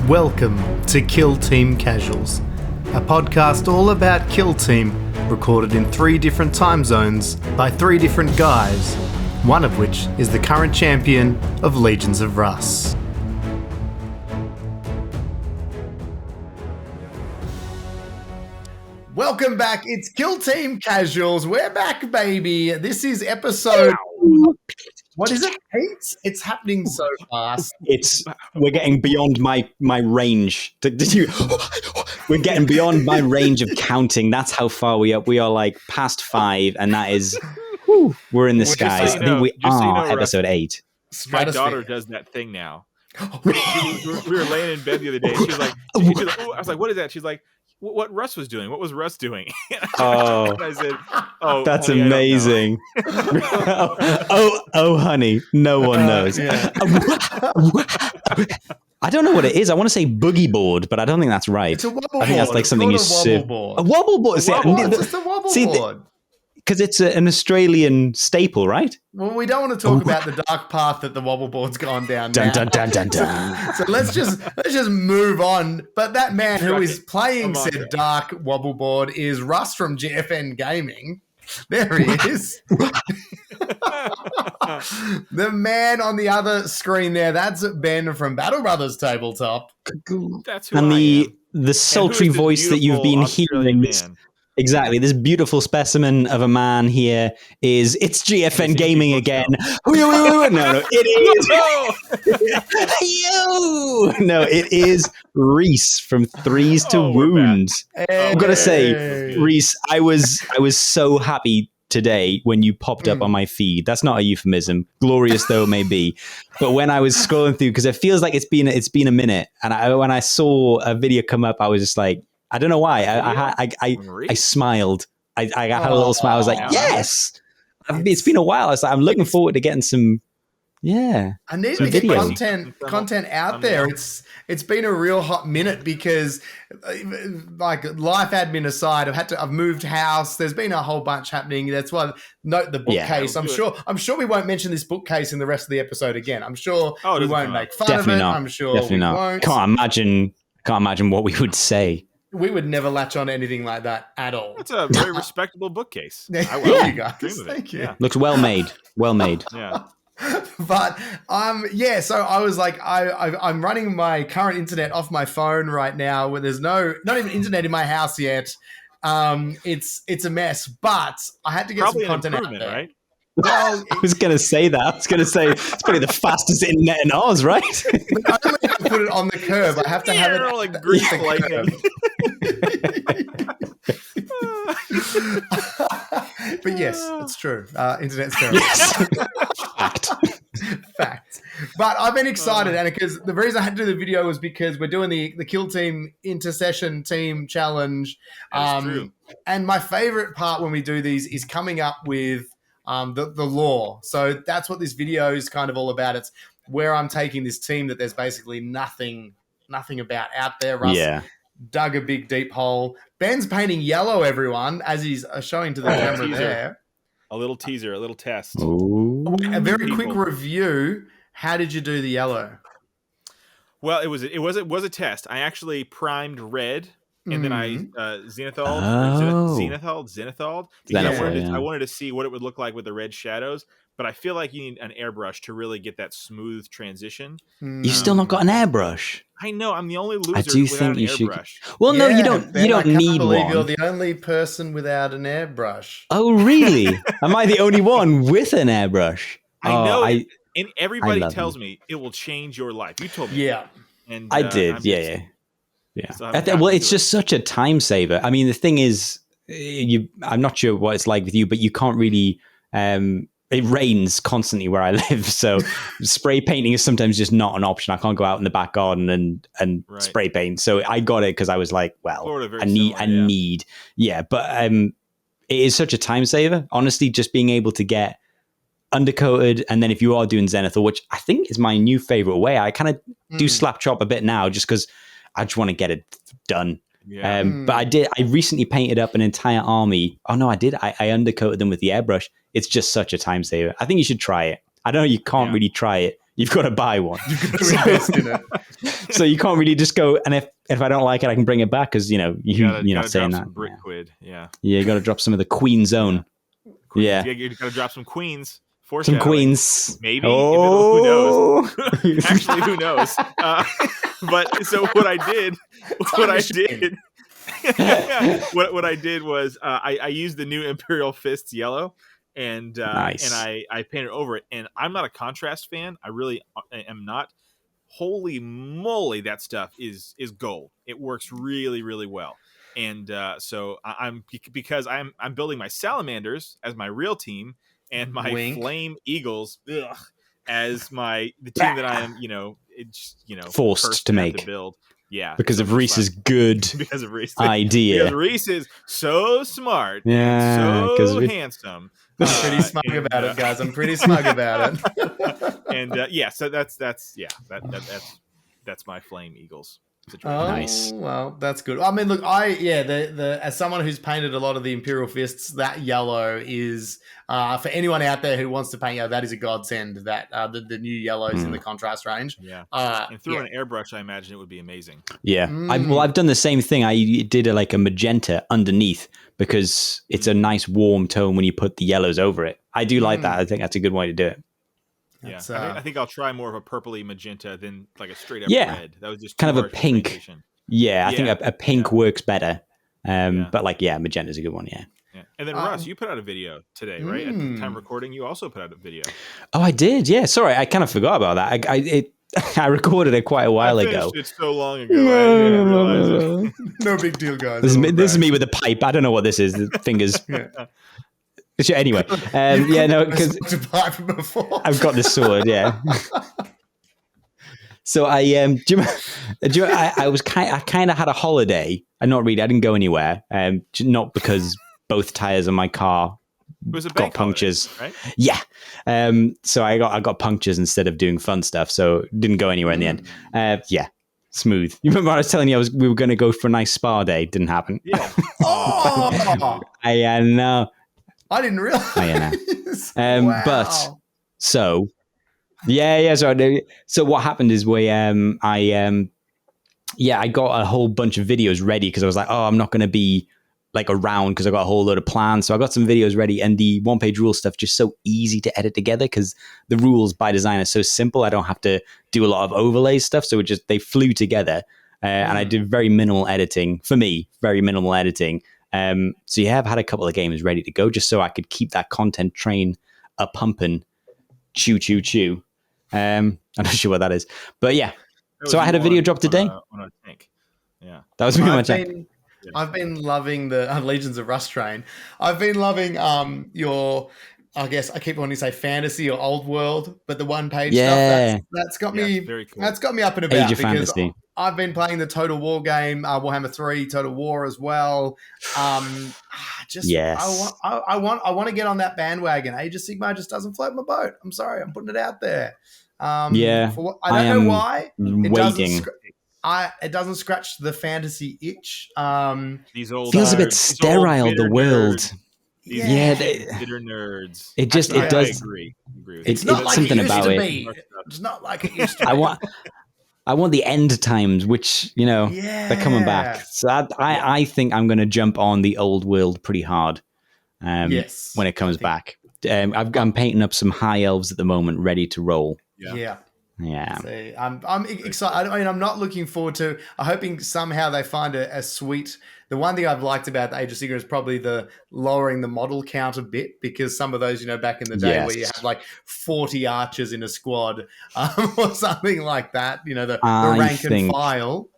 Welcome to Kill Team Casuals, a podcast all about Kill Team, recorded in 3 different time zones by 3 different guys, one of which is the current champion of Legions of Russ. Welcome back, it's Kill Team Casuals. We're back, baby. This is episode... What is it, Pete? It's happening so fast. We're getting beyond my range. We're getting beyond my range of counting. That's how far we are. We are like past 5, and that is, we're in the skies. So I think we are Russ, episode 8. My daughter does that thing now. we were laying in bed the other day. She was like, I was like, what is that? She's like, what Russ was doing. What was Russ doing? Oh, and I said, that's honey, amazing. oh, honey, no one knows. Yeah. I don't know what it is. I want to say boogie board, but I don't think that's right. It's a wobble I think that's board. like something you wobble board. A wobble board. It's just a wobble board. Because it's an Australian staple, right? Well, we don't want to talk about the dark path that the wobble board's gone down. Dun, now. dun, dun, dun, dun. So let's just move on. But that man who is playing Come on, said dark wobble board is Russ from GFN Gaming. There he is. The man on the other screen there, that's Ben from Battle Brothers Tabletop. That's who And I am. the sultry And who is this voice that you've been beautiful hearing. Australian man? Exactly. This beautiful specimen of a man here it's GFN Gaming again. No, it is Rhys from Threes to Wounds. I've got to say, Rhys, I was so happy today when you popped up on my feed. That's not a euphemism, glorious though it may be. But when I was scrolling through, because it feels like it's been a minute, and when I saw a video come up, I was just like, I don't know why. I smiled. I had a little smile. I was like, yes. It's been a while. I'm looking forward to getting some. Yeah, I need some to get videos. content out there. It's been a real hot minute because, like, life admin aside, I've moved house. There's been a whole bunch happening. That's why note the bookcase. Yeah, I'm sure we won't mention this bookcase in the rest of the episode again. I'm sure we won't make fun Definitely of it. not. I'm sure Definitely we not. won't. Can't imagine what we would say. We would never latch on to anything like that at all. That's a very respectable bookcase. There I you guys. dream of it. Thank you. Yeah. Looks well made. Well made. Yeah. But so I was like, I'm running my current internet off my phone right now, where there's not even internet in my house yet. It's a mess, but I had to get Probably some an content out improvement, there. right? Well, I was going to say that. I was going to say it's probably the fastest internet in ours, right? I only have to put it on the curb. I have to have it like Greek the lightning. But yes, it's true. Internet's terrible. Yes. Fact. But I've been excited, and because the reason I had to do the video was because we're doing the Kill Team Intercession Team Challenge. That's true. And my favorite part when we do these is coming up with the lore. So that's what this video is kind of all about. It's where I'm taking this team that there's basically nothing about out there. Russ dug a big deep hole. Ben's painting yellow, everyone, as he's showing to the camera there. A little teaser, a little test. Ooh. A very quick review. How did you do the yellow? Well, it was a test. I actually primed red, and then I zenithaled. Because I wanted to see what it would look like with the red shadows. But I feel like you need an airbrush to really get that smooth transition. You still not got an airbrush? I know. I'm the only loser I do without think an you should. airbrush. Well, no, you don't. Ben, You don't I can't need believe one. You're the only person without an airbrush. Oh, really? Am I the only one with an airbrush? I know. I And everybody love tells them. me it will change your life. You told me. Yeah. And I did. I'm Yeah. So Well, it's just such a time saver. I mean, the thing is, I'm not sure what it's like with you, but you can't really. It rains constantly where I live, so spray painting is sometimes just not an option. I can't go out in the back garden and spray paint. So I got it because I was like, well, I need. But it is such a time saver. Honestly, just being able to get undercoated, and then if you are doing Zenithal, which I think is my new favorite way, I kind of do slap chop a bit now, just because I just want to get it done. Yeah. But I recently painted up an entire army. Oh no, I did. I undercoated them with the airbrush. It's just such a time saver. I think you should try it. I know you can't really try it You've got to buy one. You've got to invest in it. So you can't really just go, and if I don't like it, I can bring it back because, you're not saying that. Some brick quid. Yeah. Yeah, you got to drop some of the Queen's Own. Queens. Yeah. You got to drop some queens. Some Queens. Maybe. Oh. Who knows? Actually, who knows? But so what I did what I did was I used the new Imperial Fists yellow, and Nice. and I painted over it. And I'm not a contrast fan. I really am not. Holy moly, that stuff is gold. It works really, really well. And so I'm building my salamanders as my real team, and my flame eagles as the team that I am forced to make. To build. Yeah, because of Rhys's good because of Rhys idea. Because Rhys is so smart, yeah, and so handsome. I'm pretty smug about it, guys. I'm pretty smug about it. And so that's my flame eagles situation. Oh, nice. Well, that's good. I mean, look, as someone who's painted a lot of the Imperial Fists, that yellow is for anyone out there who wants to paint. That is a godsend. That the new yellows in the contrast range. Yeah, and through an airbrush, I imagine it would be amazing. Yeah, I've done the same thing. I did a magenta underneath because it's a nice warm tone when you put the yellows over it. I do like that. I think that's a good way to do it. Yeah, I think I'll try more of a purpley magenta than like a straight up red. That was just kind of a pink. Yeah, I think a pink works better. But magenta's a good one. Yeah. And then Russ, you put out a video today, right? At the time of recording, you also put out a video. Oh, I did. Yeah. Sorry, I kind of forgot about that. I recorded it quite a while ago. It's so long ago. I didn't realize it. No big deal, guys. This is me with a pipe. I don't know what this is. The fingers. Anyway, because I've got this sword, yeah. So I kind of had a holiday. Not really. I didn't go anywhere. Not because both tires of my car got punctures. Holiday, right? Yeah. So I got punctures instead of doing fun stuff. So didn't go anywhere in the end. Yeah. Smooth. You remember I was telling you we were going to go for a nice spa day. Didn't happen. Yeah. I know. I didn't realize. Wow. But so, yeah. So what happened is I got a whole bunch of videos ready because I was like, oh, I'm not going to be around because I got a whole load of plans. So I got some videos ready, and the one-page rule stuff just so easy to edit together because the rules by design are so simple. I don't have to do a lot of overlay stuff. So they flew together, and I did very minimal editing for me. Very minimal editing. So I've had a couple of games ready to go just so I could keep that content train a pumping. Choo, choo, choo. I'm not sure what that is, but yeah. So I had a video drop today. On a tank. Yeah. That was pretty much it. I've been loving the Legions of Rust train. I've been loving your, I guess I keep wanting to say fantasy or old world, but the one page stuff that's got me very cool. That's got me up and about Age of because Fantasy. I've been playing the Total War game, Warhammer 3 Total War as well. Yes. I want to get on that bandwagon. Age of Sigmar just doesn't float my boat. I'm sorry, I'm putting it out there. I don't know why. It doesn't scratch the fantasy itch. These old feels a bit sterile. The world. Nerds. Bitter nerds. It just Actually, it does. I agree. It's not like something it used about to it. be. It's not like it used to be. I want the end times, which they're coming back. So I think I'm going to jump on the old world pretty hard. When it comes back. I'm painting up some high elves at the moment, ready to roll. Yeah. See, I'm excited. I mean, I'm not looking forward to. I'm hoping somehow they find a sweet. The one thing I've liked about the Age of Sigmar is probably the lowering the model count a bit, because some of those, back in the day where you had 40 archers in a squad or something like that. The rank and file.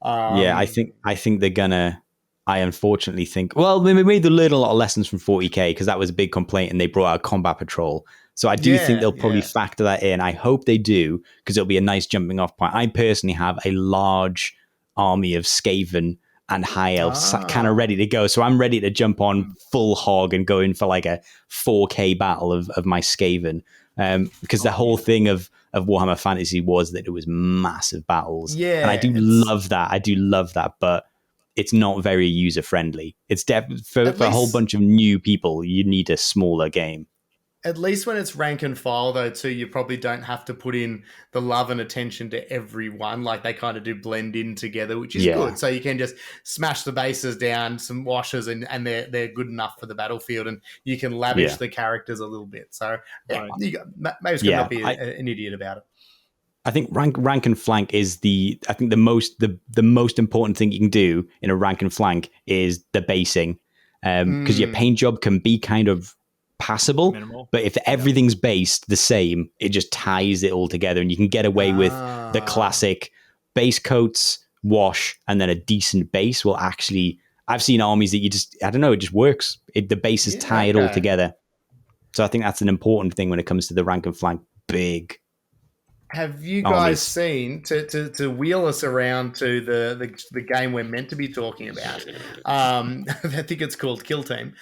I think they're gonna. I unfortunately think. Well, they made learn a lot of lessons from 40k because that was a big complaint, and they brought out combat patrol. So I do think they'll probably factor that in. I hope they do, because it'll be a nice jumping off point. I personally have a large army of Skaven and high elves kind of ready to go. So I'm ready to jump on full hog and go in for a 4k battle of my Skaven. Because the whole thing of Warhammer Fantasy was that it was massive battles. Yeah. And I do love that. But it's not very user friendly. It's for a whole bunch of new people, you need a smaller game. At least when it's rank and file, though, too, you probably don't have to put in the love and attention to everyone. Like they kind of do blend in together, which is good. So you can just smash the bases down, some washes, and they're good enough for the battlefield, and you can lavish the characters a little bit. So yeah, Right. maybe it's not be an idiot about it. I think rank and flank is the most important thing you can do in a rank and flank is the basing, because your paint job can be kind of passable, Minimal. but if everything's based the same, it just ties it all together, and you can get away with the classic base coats, wash, and then a decent base. Will actually, I've seen armies that it just works. The bases tie it all together. So I think that's an important thing when it comes to the rank and flank. Big. Have you guys seen, to wheel us around to the game we're meant to be talking about? I think it's called Kill Team.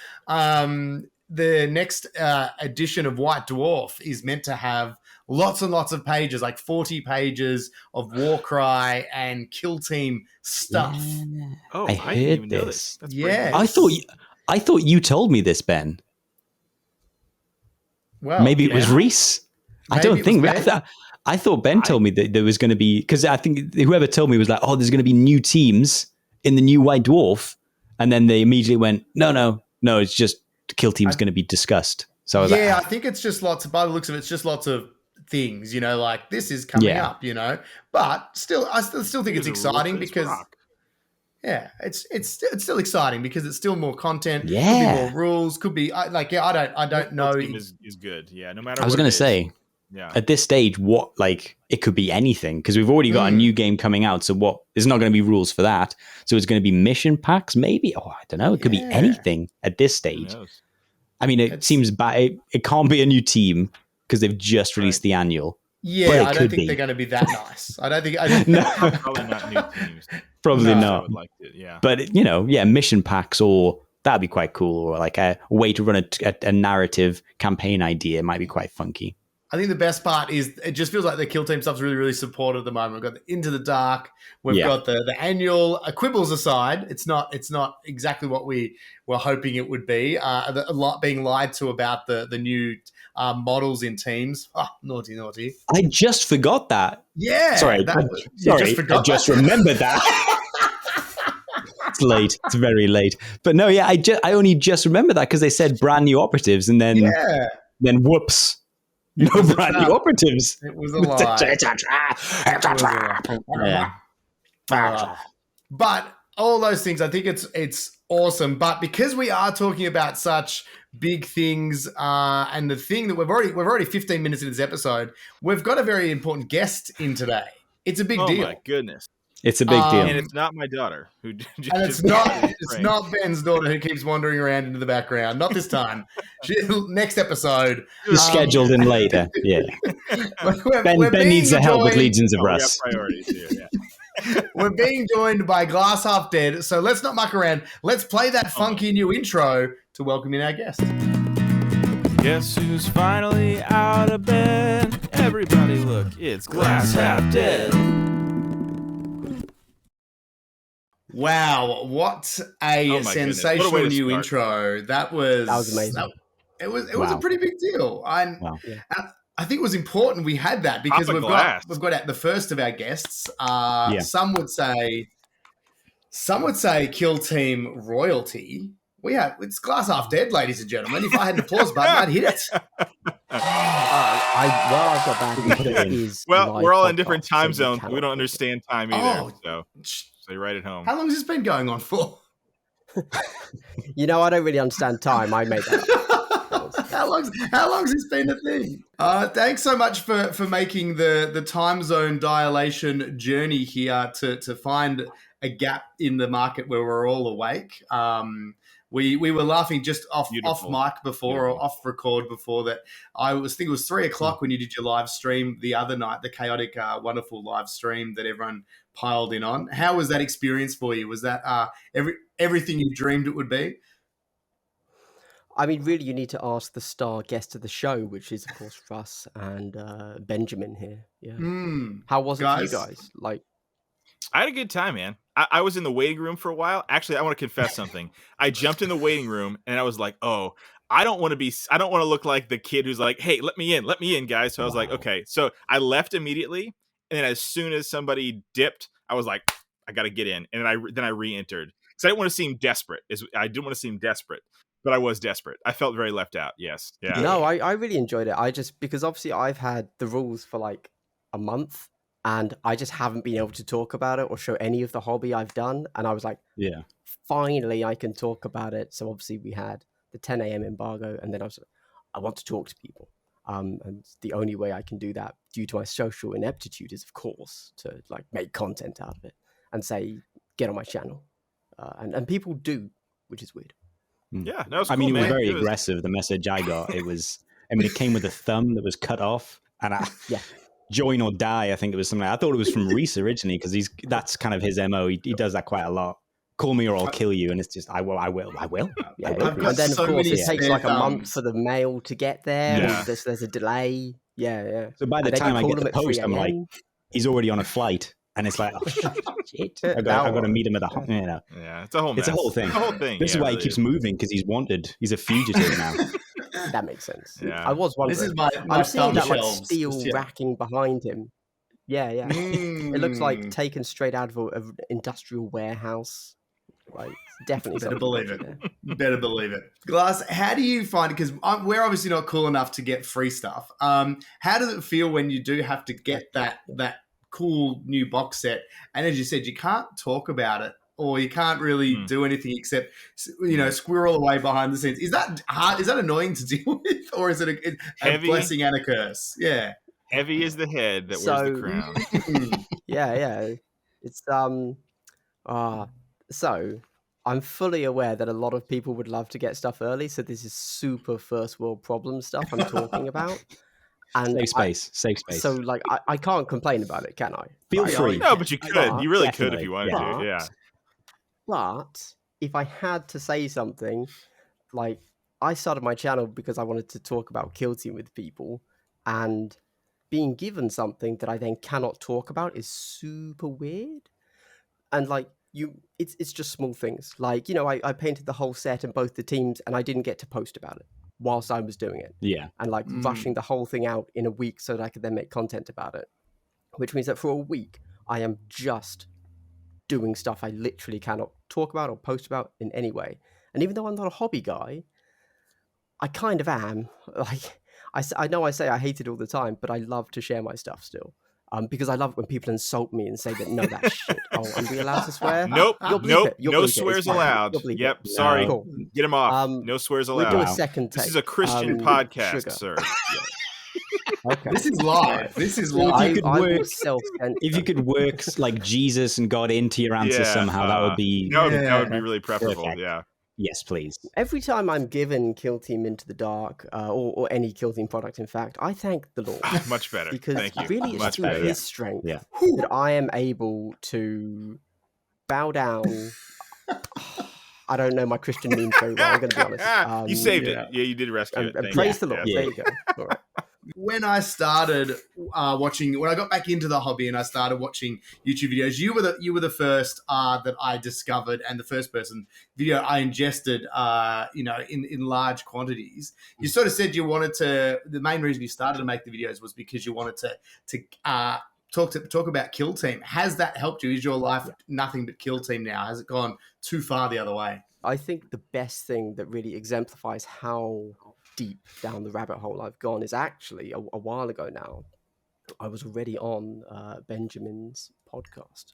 The next edition of White Dwarf is meant to have lots and lots of pages, like 40 pages of Warcry and Kill Team stuff. Yeah. Oh, I heard this. Yeah, I thought you told me this, Ben. Well, maybe it was Rhys. I don't think. I thought Ben told me that there was going to be, because I think whoever told me was like, oh, there's going to be new teams in the new White Dwarf, and then they immediately went, no, it's just Kill Team's going to be discussed. So I was I think it's just lots of, by the looks of it, it's just lots of things, like this is coming up, but still, I still think it's exciting because it's still exciting because it's still more content, could be more rules, could be I don't know. Team is good, no matter. I was going to say. Yeah. At this stage, it could be anything, because we've already got a new game coming out. So there's not going to be rules for that. So it's going to be mission packs, maybe. Oh, I don't know. It could be anything at this stage. I mean, it seems bad. It can't be a new team because they've just released the annual. Yeah, I don't think they're going to be that nice. I don't think. No, probably not new teams. Probably not. I would like it, yeah. But mission packs, or that'd be quite cool, or like a way to run a narrative campaign idea might be quite funky. I think the best part is it just feels like the Kill Team stuff's really, really supported at the moment. We've got the Into the Dark. We've got the annual. Quibbles aside, it's not exactly what we were hoping it would be. A lot being lied to about the new models in teams. Oh, naughty. I just forgot that. Yeah. Sorry. I just remembered that. It's late. It's very late. But no, I only just remembered that because they said brand new operatives, and then whoops. No brand new operatives. It was a lie. But all those things, I think it's awesome. But because we are talking about such big things, and the thing that we're already 15 minutes into this episode, we've got a very important guest in today. It's a big deal. Oh my goodness. It's a big deal. And it's not my daughter who just and it's not Ben's daughter who keeps wandering around into the background. Not this time. Next episode. Scheduled in later. Yeah. Ben needs the help with Legions of Russ. We got priorities here, yeah. We're being joined by Glass Half Dead. So let's not muck around. Let's play that funky new intro to welcome in our guest. Guess who's finally out of bed? Everybody look, it's Glass Half Dead. Wow, what a sensational new intro. That was amazing. It was a pretty big deal. I think it was important we had that because we've got the first of our guests. Some would say Kill Team royalty. It's Glass Half Dead, ladies and gentlemen. If I had an applause button, I'd hit it. I've got that. We're all in different time zones. We don't understand time either. So you're right at home. How long has this been going on for? I don't really understand time. I made that. How long's this been a thing? Thanks so much for making the time zone dilation journey here to find a gap in the market where we're all awake. We were laughing just off mic before or off record before that. I think it was 3:00 when you did your live stream the other night, the chaotic, wonderful live stream that everyone piled in on. How was that experience for you? Was that everything you dreamed it would be? I mean, really, you need to ask the star guest of the show, which is, of course, Russ and Benjamin here. Yeah. How was it for you guys? I had a good time, man. I was in the waiting room for a while. Actually, I want to confess something. I jumped in the waiting room and I was like, oh, I don't want to look like the kid who's like, hey, let me in, guys. So I was like, okay. So I left immediately. And then as soon as somebody dipped, I was like, I got to get in. And then I re-entered. Because I didn't want to seem desperate. But I was desperate. I felt very left out. Yes. Yeah. No, I really enjoyed it. Because obviously I've had the rules for like a month and I just haven't been able to talk about it or show any of the hobby I've done. And I was like, yeah, finally I can talk about it. So obviously we had the 10 a.m. embargo, and then I was like, I want to talk to people. And the only way I can do that due to my social ineptitude is, of course, to like make content out of it and say, get on my channel. And people do, which is weird. Yeah, that was cool, I mean, it was man. very aggressive, the message I got. It came with a thumb that was cut off, and join or die, I think it was something. I thought it was from Rhys originally, because that's kind of his MO. He does that quite a lot. Call me or I'll kill you, and it's just I will. Yeah, I will. and then of so course many it takes like a month thumbs. for the mail to get there. Yeah. There's a delay. Yeah. So by the And then time you I call get him the at post, 3 I'm like, a.m.. he's already on a flight, and it's like, oh, shit. I've got to meet him at the. Yeah, it's a whole mess. It's a whole thing. It's a whole thing. This is why he keeps moving, because he's wanted. He's a fugitive now. That makes sense. Yeah. I was wondering. This is my I'm seeing thumb that like shelves. steel Yeah. racking behind him. Yeah. It looks like taken straight out of an industrial warehouse. Like, definitely Better something believe dodgy it. there. Better believe it. Glass, how do you find it? Because we're obviously not cool enough to get free stuff. How does it feel when you do have to get that cool new box set? And as you said, you can't talk about it, or you can't really do anything except, squirrel away behind the scenes. Is that hard? Is that annoying to deal with, or is it a blessing and a curse? Yeah. Heavy is the head that wears the crown. Yeah. It's so I'm fully aware that a lot of people would love to get stuff early. So this is super first world problem stuff I'm talking about. And Safe space. So like I can't complain about it, can I? Feel free. No, but you could. But- You really could Definitely, if you wanted to. Yeah. But if I had to say something, like I started my channel because I wanted to talk about Kill Team with people, and being given something that I then cannot talk about is super weird. And like it's just small things. Like, I painted the whole set and both the teams, and I didn't get to post about it whilst I was doing it. Yeah. And like rushing the whole thing out in a week so that I could then make content about it. Which means that for a week I am just doing stuff I literally cannot talk about or post about in any way. And even though I'm not a hobby guy, I kind of am. Like, I know I say I hate it all the time, but I love to share my stuff still. Because I love it when people insult me and say that, no, that's shit. Oh, are we allowed to swear? Nope. You'll bleep Nope. it. You'll No bleep it. It's swears fine. allowed. You'll bleep Yep. it. Sorry. Cool. Get him off. No swears We'll allowed. do a second take. This is a Christian podcast, sugar. sir. Okay. This is live. This is Well, live. if you could I will work- self-censor. If you could work like Jesus and God into your answer somehow, that would be that would be really preferable. Perfect. Yeah. yes, please. Every time I'm given Kill Team Into the Dark, or any Kill Team product, in fact, I thank the Lord. Much better. Because Thank you. really it's Much through better. his strength Yeah. that I am able to bow down. I don't know my Christian memes very well, I'm going to be honest. You saved yeah. it. Yeah, you did rescue it. And Thank praise you. the Lord. Yeah. There you go. All right. When I started when I got back into the hobby and I started watching YouTube videos, you were the first that I discovered, and the first person video I ingested, in large quantities. You sort of said you wanted to. The main reason you started to make the videos was because you wanted to talk about Kill Team. Has that helped you? Is your life nothing but Kill Team now? Has it gone too far the other way? I think the best thing that really exemplifies how deep down the rabbit hole I've gone is actually a while ago now. I was already on Benjamin's podcast,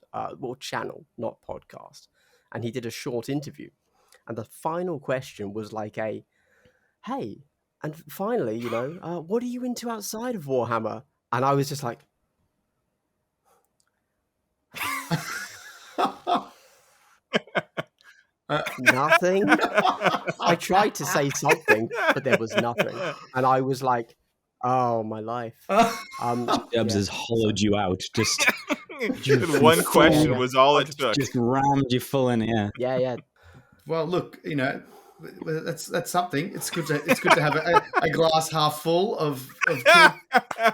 channel, not podcast, and he did a short interview, and the final question was like hey, and finally, what are you into outside of Warhammer? And I was just like, nothing. I tried to say something, but there was nothing, and I was like, "Oh, my life." Dubs has hollowed you out. Just One question was all it took. just rammed you full in. Yeah. Yeah. Well, look, that's something. It's good to have a glass half full of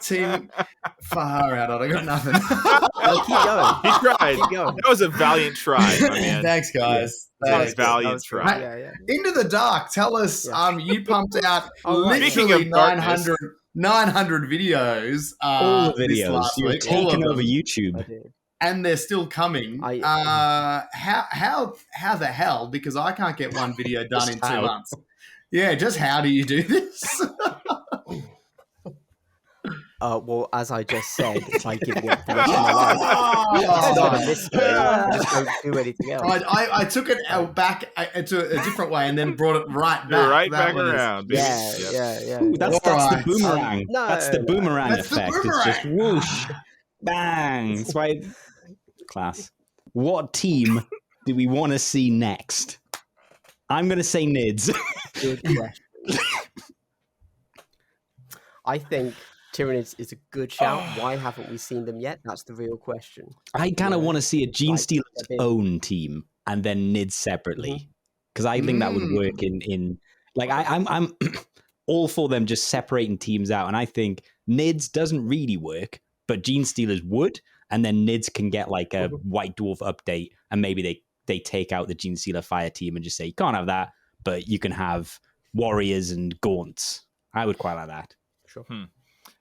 team. Far out. I got nothing. No, keep going. He tried. Keep going. That was a valiant try, my man. Thanks, guys. That was Thanks. valiant try. Yeah. Into the Dark. Tell us. Yeah. You pumped out Speaking literally of darkness, 900 videos. All the this videos. last You're week. All of taking them. over YouTube. I did. And they're still coming. How the hell? Because I can't get one video done in 2 months. Yeah, just how do you do this? Well, as I just said, by giving it the rest of my life. It's not a mystery. Just don't do anything else. I took it back to a different way and then brought it right back. You're right That back was- around. Baby. Yeah. Ooh, that's Alright. the boomerang. No, That's the boomerang That's the effect. It's just boomerang. whoosh, bang. That's why. Class. What team do we want to see next? I'm going to say Nids. Good question. I think Tyranids is a good shout. Why haven't we seen them yet? That's the real question. I kind of want to see a Gene Like, Stealer's they've been- own team and then Nids separately, because I think that would work in like I'm all for them just separating teams out, and I think Nids doesn't really work, but Gene Stealers would, and then Nids can get like a White Dwarf update, and maybe they take out the Gene Stealer Fire team and just say you can't have that, but you can have Warriors and Gaunts. I would quite like that. Sure.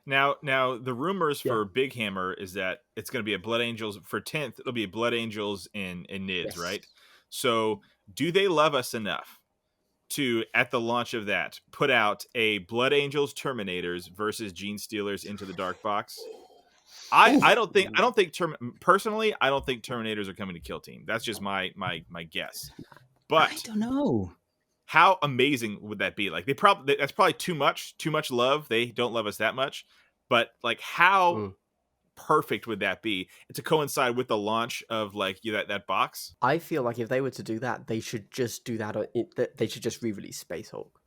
Now the rumors for Big Hammer is that it's going to be a Blood Angels for 10th. It'll be a Blood Angels in Nids, Yes. right? So do they love us enough to, at the launch of that, put out a Blood Angels Terminators versus Gene Stealers Into the Dark box? I don't think personally, I don't think Terminators are coming to Kill Team. That's just my guess. But I don't know. how amazing would that be? Like that's probably too much love. They don't love us that much, but like how perfect would that be to coincide with the launch of like that box? I feel like if they were to do that, they should just do that. They should just re-release Space Hulk.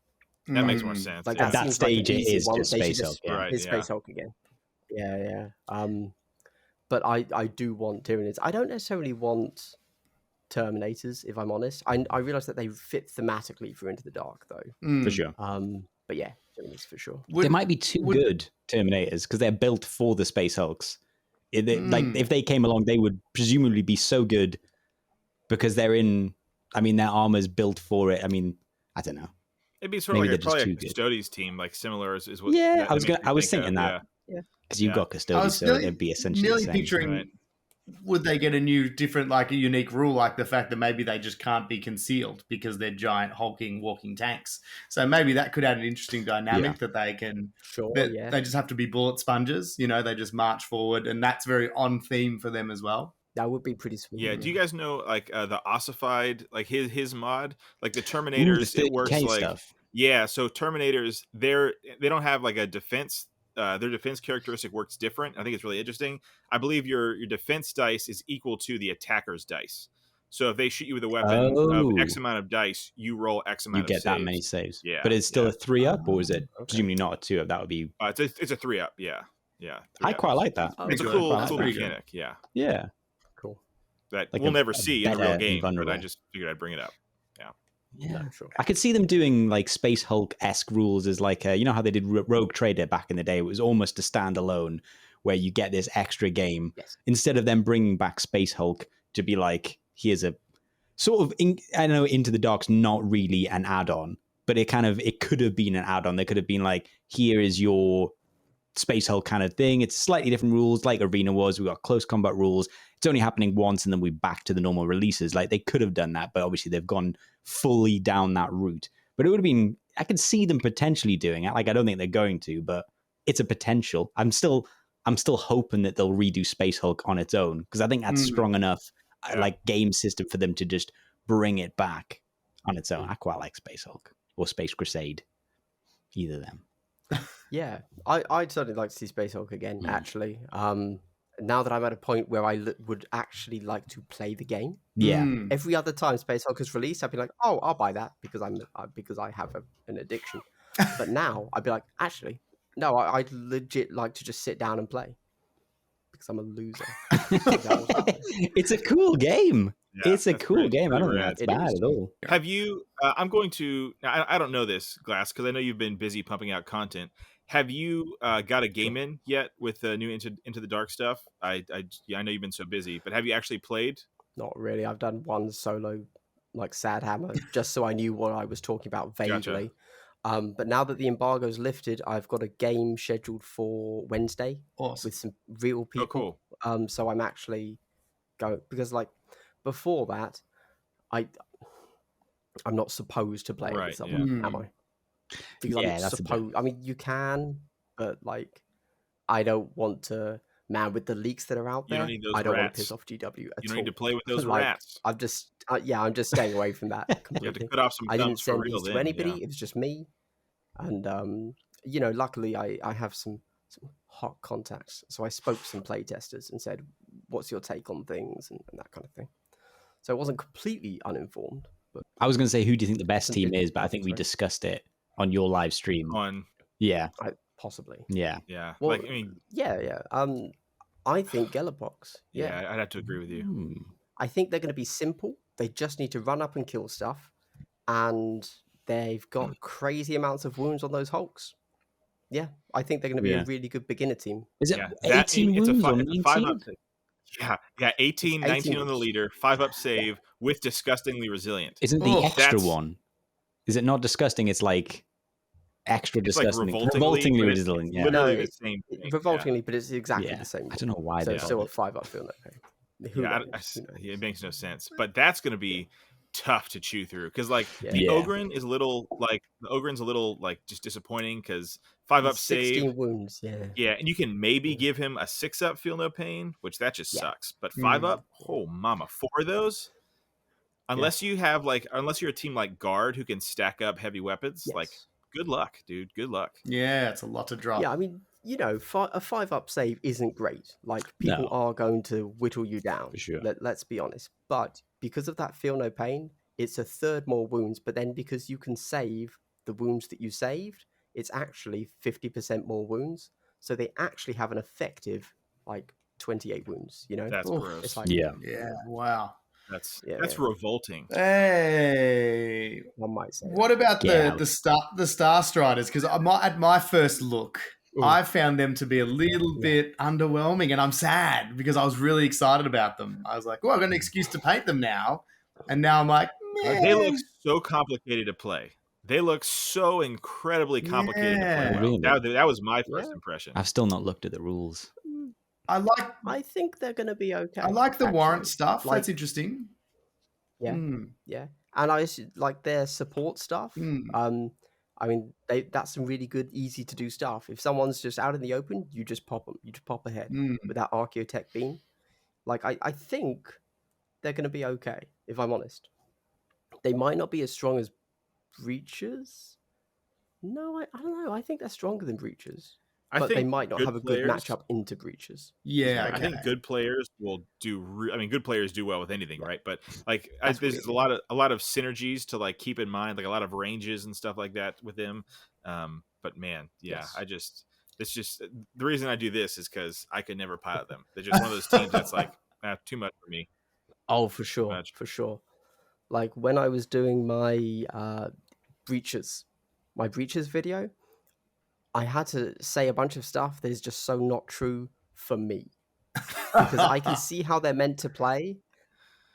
That makes more sense. Like yeah. At that seems like stage, an it easy is one. just They should Space Hulk. Yeah. Right. It's Space Hulk again. Yeah. But I do want Tyranids. I don't necessarily want Terminators, if I'm honest. I realize that they fit thematically for Into the Dark, though. For sure. But yeah, Tyranids for sure. They might be too good Terminators because they're built for the Space Hulks. Like if they came along, they would presumably be so good because they're in. I mean, their armor's built for it. I mean, I don't know. It'd be sort of Maybe like they're just probably a too good. Custodes team, like similar is what. Yeah, that I was makes me think thinking of, that. Yeah. Because you've got I Custodes, was so it'd be essentially nearly the same. picturing. Right. Would they get a new, different, like a unique rule, like the fact that maybe they just can't be concealed because they're giant, hulking, walking tanks? So maybe that could add an interesting dynamic that they can. Sure, They just have to be bullet sponges, they just march forward, and that's very on theme for them as well. That would be pretty sweet. Yeah. Do you guys know like the ossified, like his mod, like the Terminators? The It works 30K like stuff. yeah. So Terminators, they don't have like a defense. Their defense characteristic works different. I think it's really interesting. I believe your defense dice is equal to the attacker's dice. So if they shoot you with a weapon of X amount of dice, you roll X amount. You get of that saves. many saves. Yeah, But it's still yeah. a 3-up, or is it presumably not a 2-up? That would be. It's a 3-up. Yeah. I quite like that. It's a good. cool Quite like that. mechanic. Yeah. Yeah. Cool. That Like we'll a never see in a real better game, but I Invulnerable. just figured I'd bring it up. Yeah. No, sure. I could see them doing like Space Hulk-esque rules as like, you know how they did Rogue Trader back in the day? It was almost a standalone where you get this extra game. Yes. Instead of them bringing back Space Hulk to be like, here's a sort of, I know Into the Dark's not really an add-on, but it could have been an add-on. There could have been like, here is your Space Hulk kind of thing. It's slightly different rules like Arena was. We've got close combat rules. It's only happening once and then we're back to the normal releases. Like they could have done that, but obviously they've gone fully down that route. But it would have been, I could see them potentially doing it. Like I don't think they're going to, but it's a potential. I'm still hoping that they'll redo Space Hulk on its own because I think that's strong enough like game system for them to just bring it back on its own. I quite like Space Hulk or Space Crusade. Either of them. Yeah, I'd certainly like to see Space Hulk again, actually. Now that I'm at a point where I would actually like to play the game. Yeah. Every other time Space Hulk is released, I'd be like, oh, I'll buy that because I have an addiction. But now I'd be like, actually, no, I'd legit like to just sit down and play because I'm a loser. It's a cool game. Yeah, It's a that's cool pretty- game. I pretty don't think rad. that's It bad is. at all. Have you? I'm going to. I don't know this, Glass, because I know you've been busy pumping out content. Have you got a game in yet with the new Into the Dark stuff? I know you've been so busy, but have you actually played? Not really. I've done one solo, like Sad Hammer, just so I knew what I was talking about vaguely. But now that the embargo's lifted, I've got a game scheduled for Wednesday Awesome. with some real people. cool. So I'm actually going because like before that, I'm not supposed to play it Right, with someone, yeah. am I? Because Yeah, I'm that's a bit- supposed. I mean, you can, but like, I don't want to. Man, with the leaks that are out You there, don't need those I don't want to rats. piss off GW at You all. don't need to play with those Like, rats. I'm just, I'm just staying away from that You have to completely. cut off some I didn't thumbs for send real. these to Then, anybody. yeah. It was just me, and luckily I have some hot contacts, so I spoke to some playtesters and said, "What's your take on things?" and that kind of thing. So it wasn't completely uninformed, but I was going to say, who do you think the best team It- is? But I think we sorry. discussed it on your live stream. On Yeah, possibly, yeah. yeah, Well, like I mean, yeah. I think Gellerpox. yeah, Yeah, I'd have to agree with you. Hmm. I think they're going to be simple. They just need to run up and kill stuff, and they've got crazy amounts of wounds on those Hulks. Yeah, I think they're going to be Yeah. a really good beginner team. Is it Yeah, that 18 it's a wounds or it's a 5 19? up. Yeah, 18, It's 19 18 on the wounds. leader, 5 up save with disgustingly resilient. Isn't the Oh, extra that's- one? Is it not disgusting? It's like extra It's like disgusting. revoltingly, but it's resilient. Yeah. literally No, the same thing. Yeah. Revoltingly, but it's exactly Yeah. the same. I don't know why So they it's called still a it. 5-up feel okay. Who Yeah, knows? Who knows? yeah, it makes no sense. But that's going to be tough to chew through because like Yeah. the Yeah. Ogren is a little like just disappointing because 5 up 16 save. wounds. Yeah. Yeah, and you can maybe Yeah. give him a 6 up feel no pain, which that just Yeah. sucks. But 5 Mm. up, oh mama, 4 of those. Unless you have unless you're a team like Guard who can stack up heavy weapons, like Yes. good luck, dude. Good luck. Yeah, it's a lot to drop. Yeah, I mean, a 5-up save isn't great. Like people No. are going to whittle you down. For sure. Let's be honest. But because of that feel no pain, it's a third more wounds. But then because you can save the wounds that you saved, it's actually 50% more wounds. So they actually have an effective 28 wounds. That's Oof. gross. It's like Yeah. Yeah, wow. That's Yeah. revolting. Hey, one might say. what about Yeah. the Star Striders? Because at my first look, I found them to be a little bit underwhelming, and I'm sad because I was really excited about them. I was like, "Oh, I've got an excuse to paint them now," and now I'm like, They look so complicated to play. They look so incredibly complicated to Yeah. play. Well. Really? That was my first Yeah. impression. I've still not looked at the rules. I think they're going to be okay. I like the warrant actually. stuff. Like- That's interesting. Yeah. Mm, Yeah, and I like their support stuff. mm. I mean, that's some really good, easy to do stuff. If someone's just out in the open, you just pop them. You just pop ahead Mm. with that Archaeotech beam. Like, I think they're going to be okay, if I'm honest. They might not be as strong as Breachers. No, I don't know. I think they're stronger than Breachers. I But think they might not good have a players- good matchup into Breachers. Yeah, I okay. think good players will do. I mean, good players do well with anything, right? But That's there's weird. a lot of synergies to keep in mind, like a lot of ranges and stuff like that with them. But man, yeah, Yes. it's just the reason I do this is because I could never pilot them. They're just one of those teams that's too much for me. Oh, for sure, much. for sure. Like when I was doing my breaches video, I had to say a bunch of stuff that is just so not true for me because I can see how they're meant to play,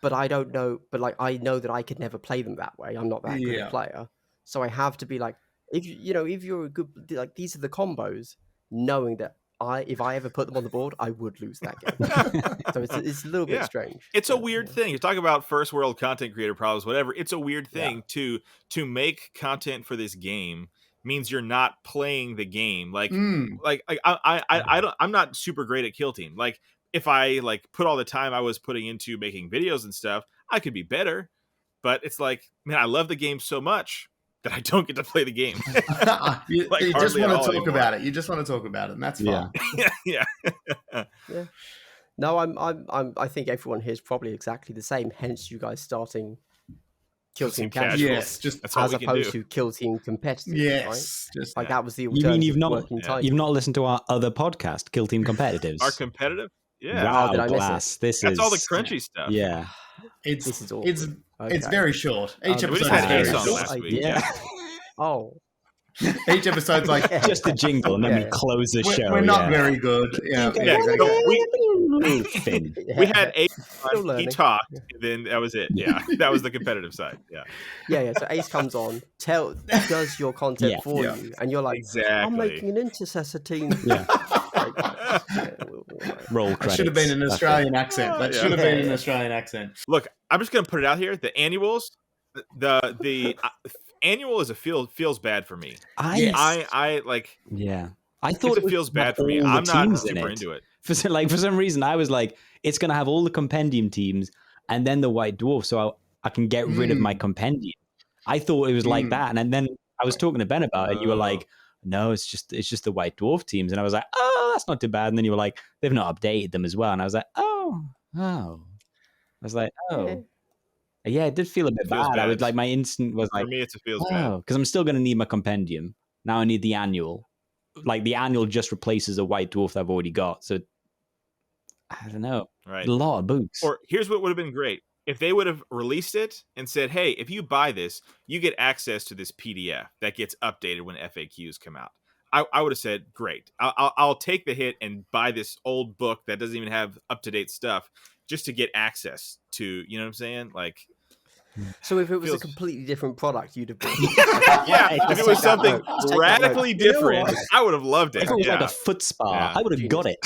but I don't know. But I know that I could never play them that way. I'm not that good Yeah. a player, so I have to be like, if you're a good, these are the combos, knowing that if I ever put them on the board, I would lose that game. So it's a little bit Yeah. strange. It's a but, weird yeah. thing. You talk about first world content creator problems, whatever. It's a weird Yeah. thing to make content for this game means you're not playing the game. Mm. I'm not super great at Kill Team. Like if I put all the time I was putting into making videos and stuff, I could be better. But it's like, man, I love the game so much that I don't get to play the game. you just hardly at want all to talk anymore. about it. You just want to talk about it, and that's fine. Yeah. yeah. No, I think everyone here is probably exactly the same. Hence, you guys starting Kill Team Casual. Casual Yes, just That's all as we can opposed do. to Kill Team Competitive. Right? yes, just Like Yeah. that was the You alternative mean you've not working title. you've not listened to our other podcast, Kill Team Competitives? Are competitive? Yeah. Wow, Oh, did I miss it? Glass. This That's is all the crunchy stuff. Yeah. It's This is awkward. it's Okay. very short. Each We episode just is had very Ace on short. last week. Yeah. Oh, Each episode's like Yeah. Just a jingle, and then we Yeah. close the we're, show. we're not yeah. very good. Yeah, Yeah, exactly. no, Finn. we had Ace Still on, he learning. talked, and then that was it. Yeah, that was the competitive side. Yeah, yeah. So Ace comes on, does your content Yeah. for Yeah. you, and you're like, I'm exactly. making an intercessor team. Yeah. Like, yeah, Roll That credits. should have been an That's Australian accent. That Yeah. should have been an Yeah. Australian accent. Look, I'm just gonna put it out here. The annuals, the annual is a feels bad for me. Yes. I like. Yeah. I Thought thought it feels bad for me. all the I'm not teams in super it. into it. For some reason, I was like, it's going to have all the compendium teams and then the White Dwarf, so I can get rid of my compendium. I thought it was like that, and then I was talking to Ben about it. You were like, no, it's just the White Dwarf teams, and I was like, oh, that's not too bad. And then you were like, they've not updated them as well, and I was like, oh. I was like, oh. Yeah, it did feel a bit Feels bad. I bad. was like, my instinct was like, For me, it feels bad. oh, because I'm still going to need my compendium. Now I need the annual. Like the annual just replaces a White Dwarf that I've already got. So I don't know. Right. A lot of books. Or here's what would have been great. If they would have released it and said, hey, if you buy this, you get access to this PDF that gets updated when FAQs come out. I would have said, great. I'll take the hit and buy this old book that doesn't even have up-to-date stuff just to get access to, you know what I'm saying? Like, So if it was Feels- a completely different product, you'd have been yeah, if it was something Just take that radically note. You know different, what? I would have loved it. If it was like Yeah. a foot spa, Yeah. I would have got it.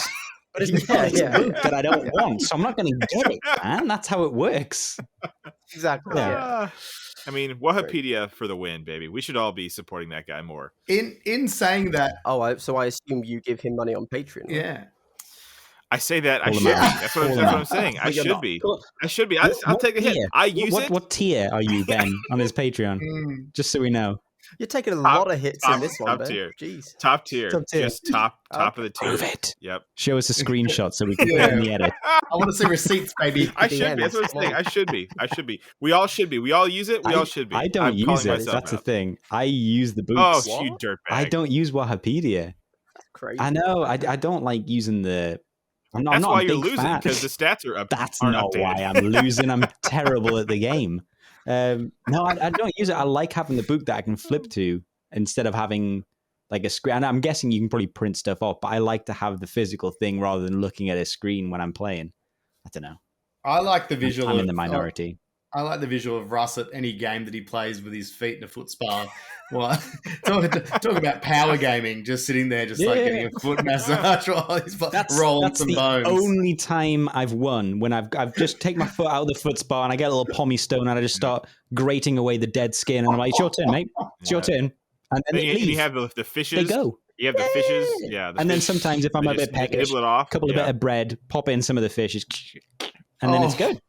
But it's Yeah, not this yeah. book that I don't want, so I'm not going to get it, man. That's how it works. Exactly. Yeah. Yeah. I mean, Wahapedia for the win, baby. We should all be supporting that guy more. In saying that, Oh, so I assume you give him money on Patreon. Right? yeah. I say that I Call should him be. out. That's Call what him I'm out. saying. I But you're should not. be. Cool. I should be. I'll What take a hit. tier? I use it. What tier are you, Ben, on his Patreon? Just so we know. You're taking a Top- lot of hits top- in this one, top Ben. tier. Jeez. Top tier. Top tier. Just top of the tier. Prove it. Yep. Show us a screenshot so we can Yeah. put in the edit. I want to see receipts, baby. I The should be. That's what I'm ends. saying. I should be. I should be. We all should be. We all use it. We all should be. I don't I'm use calling it. myself That's the out. thing. I use the books. Oh, What? you dirtbag. I don't use Wahapedia. Crazy. I know. I don't like using the. I'm not, That's I'm not why a you're big losing fan. because the stats are up. That's aren't not updated. why I'm losing. I'm terrible at the game. No, I don't use it. I like having the book that I can flip to instead of having like a screen. And I'm guessing you can probably print stuff off, but I like to have the physical thing rather than looking at a screen when I'm playing. I don't know. I like the visual. I'm in the of- minority. I like the visual of Russ at any game that he plays with his feet in a foot spa. Well, talk about power gaming, just sitting there, just like Yeah. getting a foot massage while he's rolling That's some the bones. only time I've won when I've just take my foot out of the foot spa and I get a little pommy stone and I just start grating away the dead skin and I'm like, it's your turn, mate. It's your turn. And then And they you, and you leave. have the fishes. They go. You have the fishes. Yeah. The And then fish- sometimes if I'm they a just bit peckish, nibble it off. a couple of Yeah. bit of bread, pop in some of the fishes, and then it's Oh. good.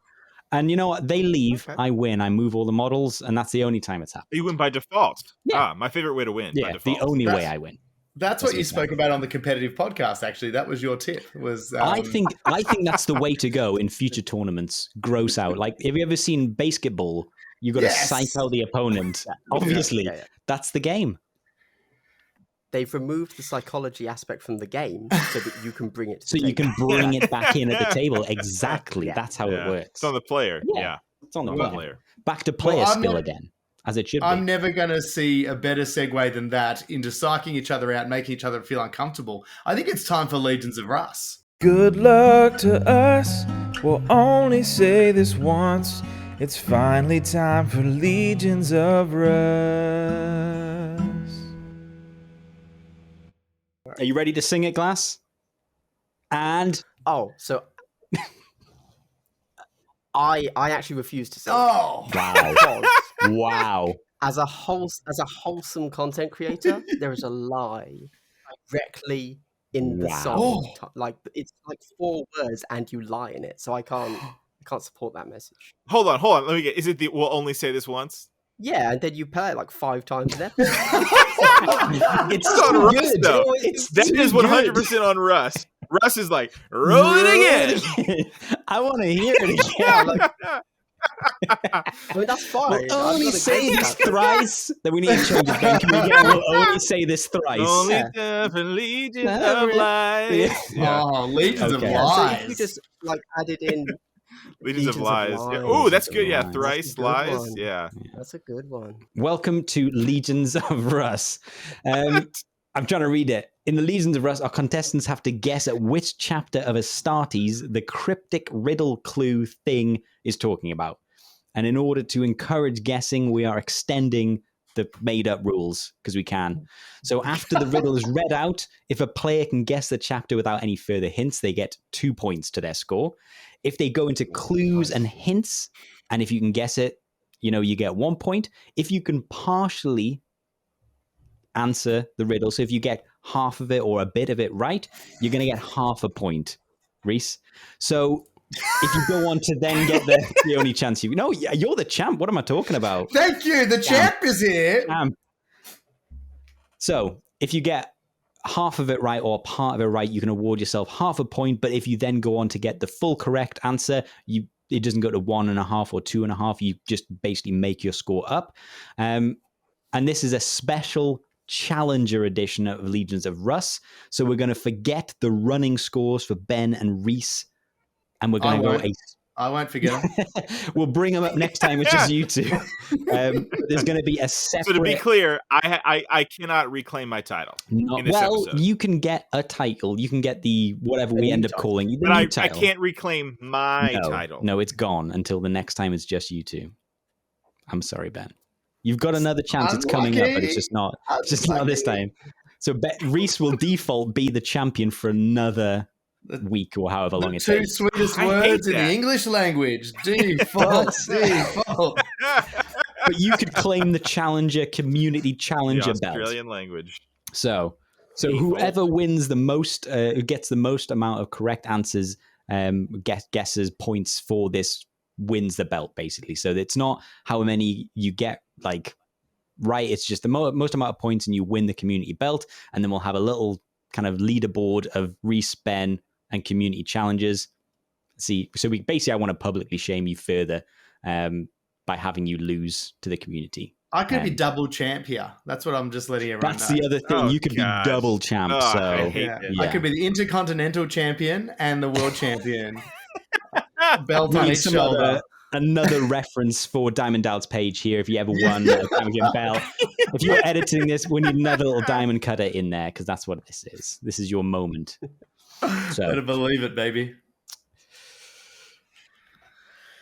And you know what? They leave, Okay. I win, I move all the models, and that's the only time it's happened. You win by default. Yeah. My favorite way to win. By Yeah, default. the only way That's- I win. That's what That's you it, spoke about on the competitive podcast. Actually, that was your tip. Was I think that's the way to go in future tournaments. Gross out. Like, have you ever seen basketball? You got to Yes. psych out the opponent. Obviously, Yeah. that's the game. They've removed the psychology aspect from the game so that you can bring it to So the you table. can bring it back in at the table. Exactly. Yeah. That's how Yeah. it works. It's on the player. Yeah. Yeah. It's on the On the player. player. Back to player I'm skill not- again, as it should be. I'm never going to see a better segue than that into psyching each other out, making each other feel uncomfortable. I think it's time for Legions of Russ. Good luck to us, we'll only say this once. It's finally time for Legions of Russ. Are you ready to sing it, Glass? And Oh, so I actually refuse to say it Oh, wow, because wow. as a wholesome content creator, there is a lie directly in the Wow. song. Like it's like 4 words and you lie in it. So I can't support that message. Hold on. Let me get. Is it the we'll only say this once? Yeah, and then you play it like 5 times an episode. It's It's on too Russ, good. though. It's That too is 100% on Russ. Russ is like, roll it again. I want to hear it Yeah, again. like, I mean that's fine. We'll I'm only not say against this that. thrice. Then we need to change it. Ben. Can we get? We'll only say this thrice. Only Yeah. different legions Yeah. of light. Yeah. oh, Legions of Okay. Yeah, so Lies. if you just like added in Legions of Legions of Lies. Yeah. Lies. Oh, that's Legions of good. Yeah, Lies. Thrice That's a good Lies. one. Yeah. That's a good one. Welcome to Legions of Russ. I'm trying to read it. In the Legions of Russ, our contestants have to guess at which chapter of Astartes the cryptic riddle clue thing is talking about. And in order to encourage guessing, we are extending the made-up rules because we can. So after the riddle is read out, if a player can guess the chapter without any further hints, they get 2 points to their score. If they go into clues and hints, and if you can guess it, you get 1 point. If you can partially answer the riddle, so if you get half of it or a bit of it right, you're going to get half a point, Rhys. So if you go on to then get the only chance you're the champ. What am I talking about? Thank you. The champ is here. So if you get half of it right or part of it right, you can award yourself half a point. But if you then go on to get the full correct answer, it doesn't go to 1.5 or 2.5. You just basically make your score up. And this is a special challenger edition of Legions of Russ. So we're going to forget the running scores for Ben and Rhys. And we're going to go I won't forget them. We'll bring them up next time. It's just you two. There's going to be a separate. So to be clear, I cannot reclaim my title in this episode. You can get a title. You can get the whatever we end up calling you. But I can't reclaim my title. No, it's gone until the next time. It's just you two. I'm sorry, Ben. You've got another chance. It's coming up, but it's just not. It's just not this time. So Rhys will default be the champion for another week or however long it takes. Two sweetest words in the English language. Default. But you could claim the community challenger the belt. Australian language. So whoever wins the most, who gets the most amount of correct answers, guesses points for this wins the belt, basically. So it's not how many you get right. It's just the most amount of points, and you win the community belt. And then we'll have a little kind of leaderboard of Rhys, Ben, and community challenges. I want to publicly shame you further by having you lose to the community. I could be double champ here. That's what I'm just letting everyone know. That's the other thing. You could be double champ. I could be the Intercontinental champion and the world champion. Belt on each shoulder. Another reference for Diamond Dalt's page here. If you ever won a champion belt, if you're editing this, we need another little diamond cutter in there because that's what this is. This is your moment. So, better believe it, baby.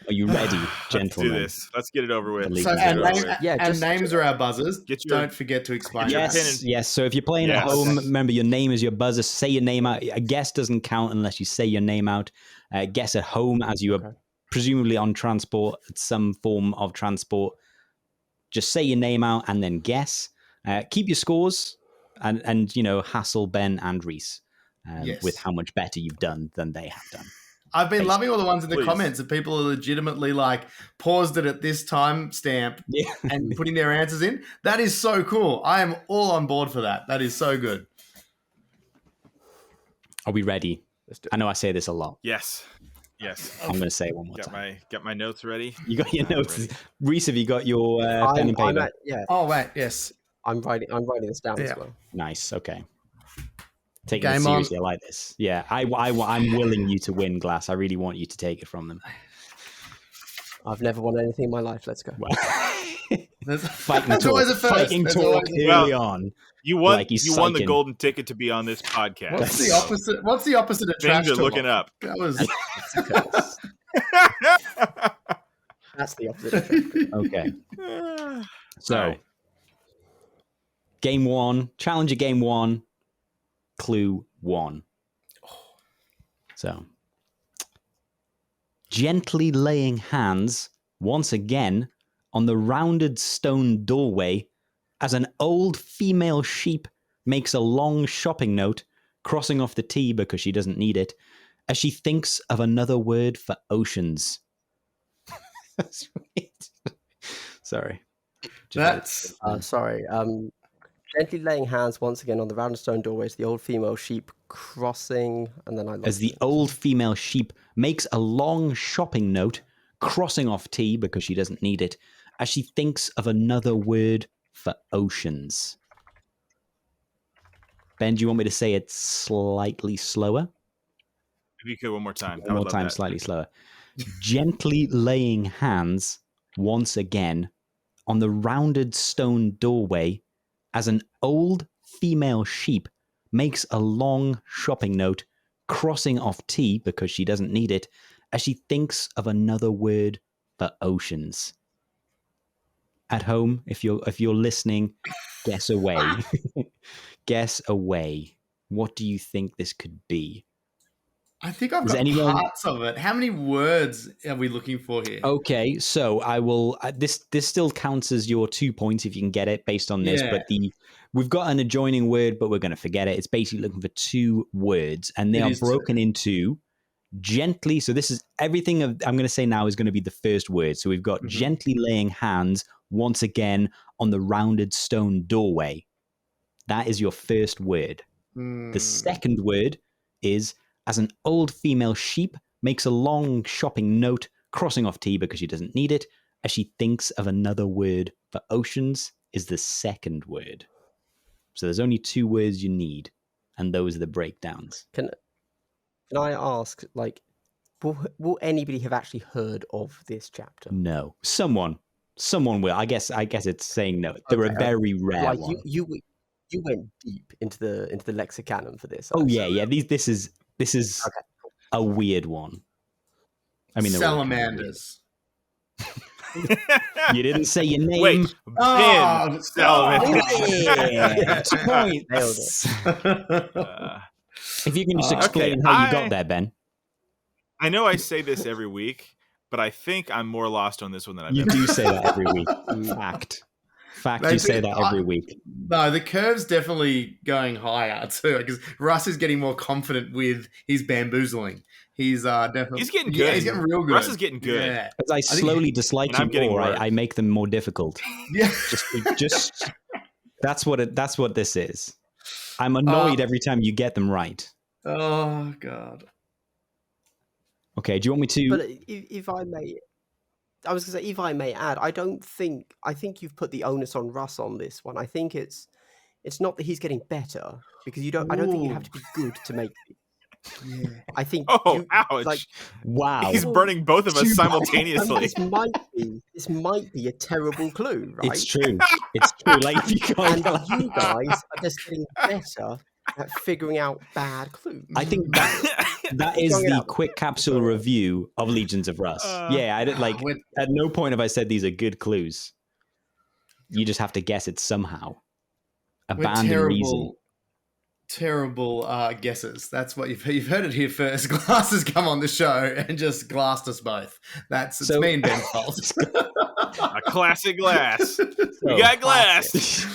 Are you ready, gentlemen? Let's do this. Let's get it over with. Names are our buzzers. Don't forget to explain. Yes. So if you're playing at home, remember your name is your buzzer. Say your name out. A guess doesn't count unless you say your name out. Guess at home as you are presumably on transport, some form of transport. Just say your name out and then guess. Keep your scores and hassle Ben and Rhys with how much better you've done than they have done. I've been loving all the ones in the comments that people are legitimately paused it at this time stamp and putting their answers in. That is so cool. I am all on board for that. That is so good. Are we ready? I know I say this a lot. Yes. I'm going to say it one more time. Got my notes ready. You got your notes. Rhys, have you got your pen and paper? Oh, wait. Yes. I'm writing this down as well. Nice. Okay. Taking it seriously, I like this. Yeah, I'm willing you to win, Glass. I really want you to take it from them. I've never won anything in my life. Let's go. Fighting talk early on. You won. You won the golden ticket to be on this podcast. What's the opposite of trash talk? Looking up. That was. That's the opposite of trash talk. Okay. So, game one, Challenger game one. Clue 1. So, gently laying hands once again on the rounded stone doorway as an old female sheep makes a long shopping note, crossing off the T because she doesn't need it, as she thinks of another word for oceans. Sorry. Sorry. Gently laying hands once again on the round stone doorways, the old female sheep crossing, and then as the old female sheep makes a long shopping note, crossing off T because she doesn't need it, as she thinks of another word for oceans. Ben, do you want me to say it slightly slower? If you could one more time. I One would more love time, that. slightly slower. Gently laying hands once again on the rounded stone doorway as an old female sheep makes a long shopping note, crossing off T because she doesn't need it, as she thinks of another word for oceans. At home, if you're listening, guess away. Guess away. What do you think this could be? I think I've Does got anyone- parts of it. How many words are we looking for here? Okay, so I will. This still counts as your 2 points if you can get it based on this. Yeah. But we've got an adjoining word, but we're going to forget it. It's basically looking for 2 words, and they It are is broken into gently. So this is everything I'm going to say now is going to be the first word. So we've got Mhm. gently laying hands once again on the rounded stone doorway. That is your first word. The second word is as an old female sheep makes a long shopping note, crossing off T because she doesn't need it, as she thinks of another word for oceans, is the second word. So there's only 2 words you need, and those are the breakdowns. Can I ask, like, will anybody have actually heard of this chapter? No. Someone will. I guess it's saying no. They're Okay, a very rare Like one. you went deep into the lexicanum for this. Oh I yeah, see. yeah. This is Okay. a weird one. I mean, they're all kind of weird. Salamanders. You didn't say your name. Wait, Ben Salamander. Yeah, 2 Nailed points. Uh, If you can just Okay, explain how you got there, Ben. I know I say this every week, but I think I'm more lost on this one than I've You been. do say that every week. Fact, you say that every week. No, the curve's definitely going higher too, because Russ is getting more confident with his bamboozling. He's definitely He's getting Yeah, good. he's getting real good. Russ is getting good. Yeah, As I think- slowly dislike And I'm you getting more, worse. I make them more difficult. yeah. Just that's what this is. I'm annoyed every time you get them right. Oh god. Okay, do you want me to? But if I may, I was going to say, if I may add, I think you've put the onus on Russ on this one. I think it's not that he's getting better, because I don't think you have to be good to make it. Yeah. I think Oh, ouch. like Wow, He's burning both of us 2 points. simultaneously. this might be a terrible clue, right? It's true. It's true. Like if you can't. And you guys are just getting better at figuring out bad clues. I think that is Strong it the out. quick capsule review of Legions of Russ. Yeah, I didn't like. At no point have I said these are good clues. You just have to guess it somehow. Abandon reason. Terrible guesses. That's what you've heard it here first. Glass has come on the show and just glassed us both. It's me and Ben's fault. A classic glass. We So- got glass.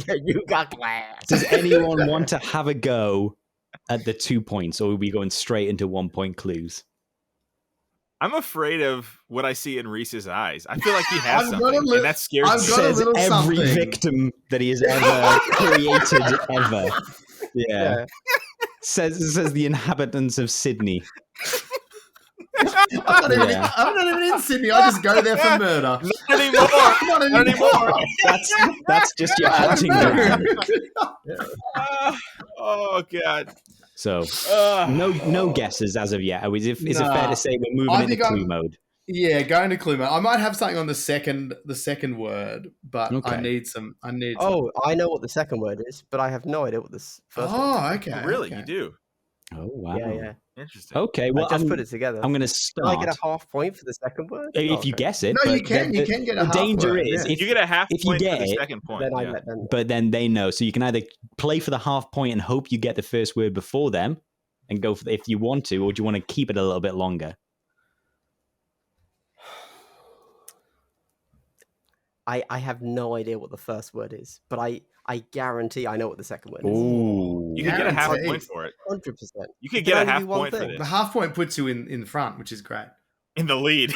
Yeah, you got glass. Does anyone want to have a go at the 2 points, or are we going straight into 1 point clues? I'm afraid of what I see in Rhys's eyes. I feel like he has I've got a something, li- and that scares I've me. got a Says little every something. victim that he has ever created ever. Yeah. Yeah. Says the inhabitants of Sydney. I'm not even in Sydney. I just go there for murder. Not anymore. Not Not anymore. That's just your hunting ground. Oh god. So no guesses as of yet. Is it fair Nah. to say we're I moving think into clue I'm- mode? Yeah, going to clue mode. I might have something on the second word, but Okay. I need some. Oh, I know what the second word is, but I have no idea what this first word Oh, okay. Oh, really? okay. You do? Oh wow. is. Yeah, yeah. Interesting. Okay, well I just I'm, put it together. I'm going to Can I start. get a half point for the second word? If Oh, you okay. guess it, No, but you can. the- You can get a the half danger word, is yeah. if You get a half if you point get for the it, second point. Then I yeah. let them. but then they know. So you can either play for the half point and hope you get the first word before them, and go for if you want to, or do you want to keep it a little bit longer? I have no idea what the first word is, but I guarantee I know what the second word is. Ooh, You could get a half Guaranteed. point for it. 100%. You could It get can a only half be one point for thing. this. The half point puts you in front, which is great. In the lead.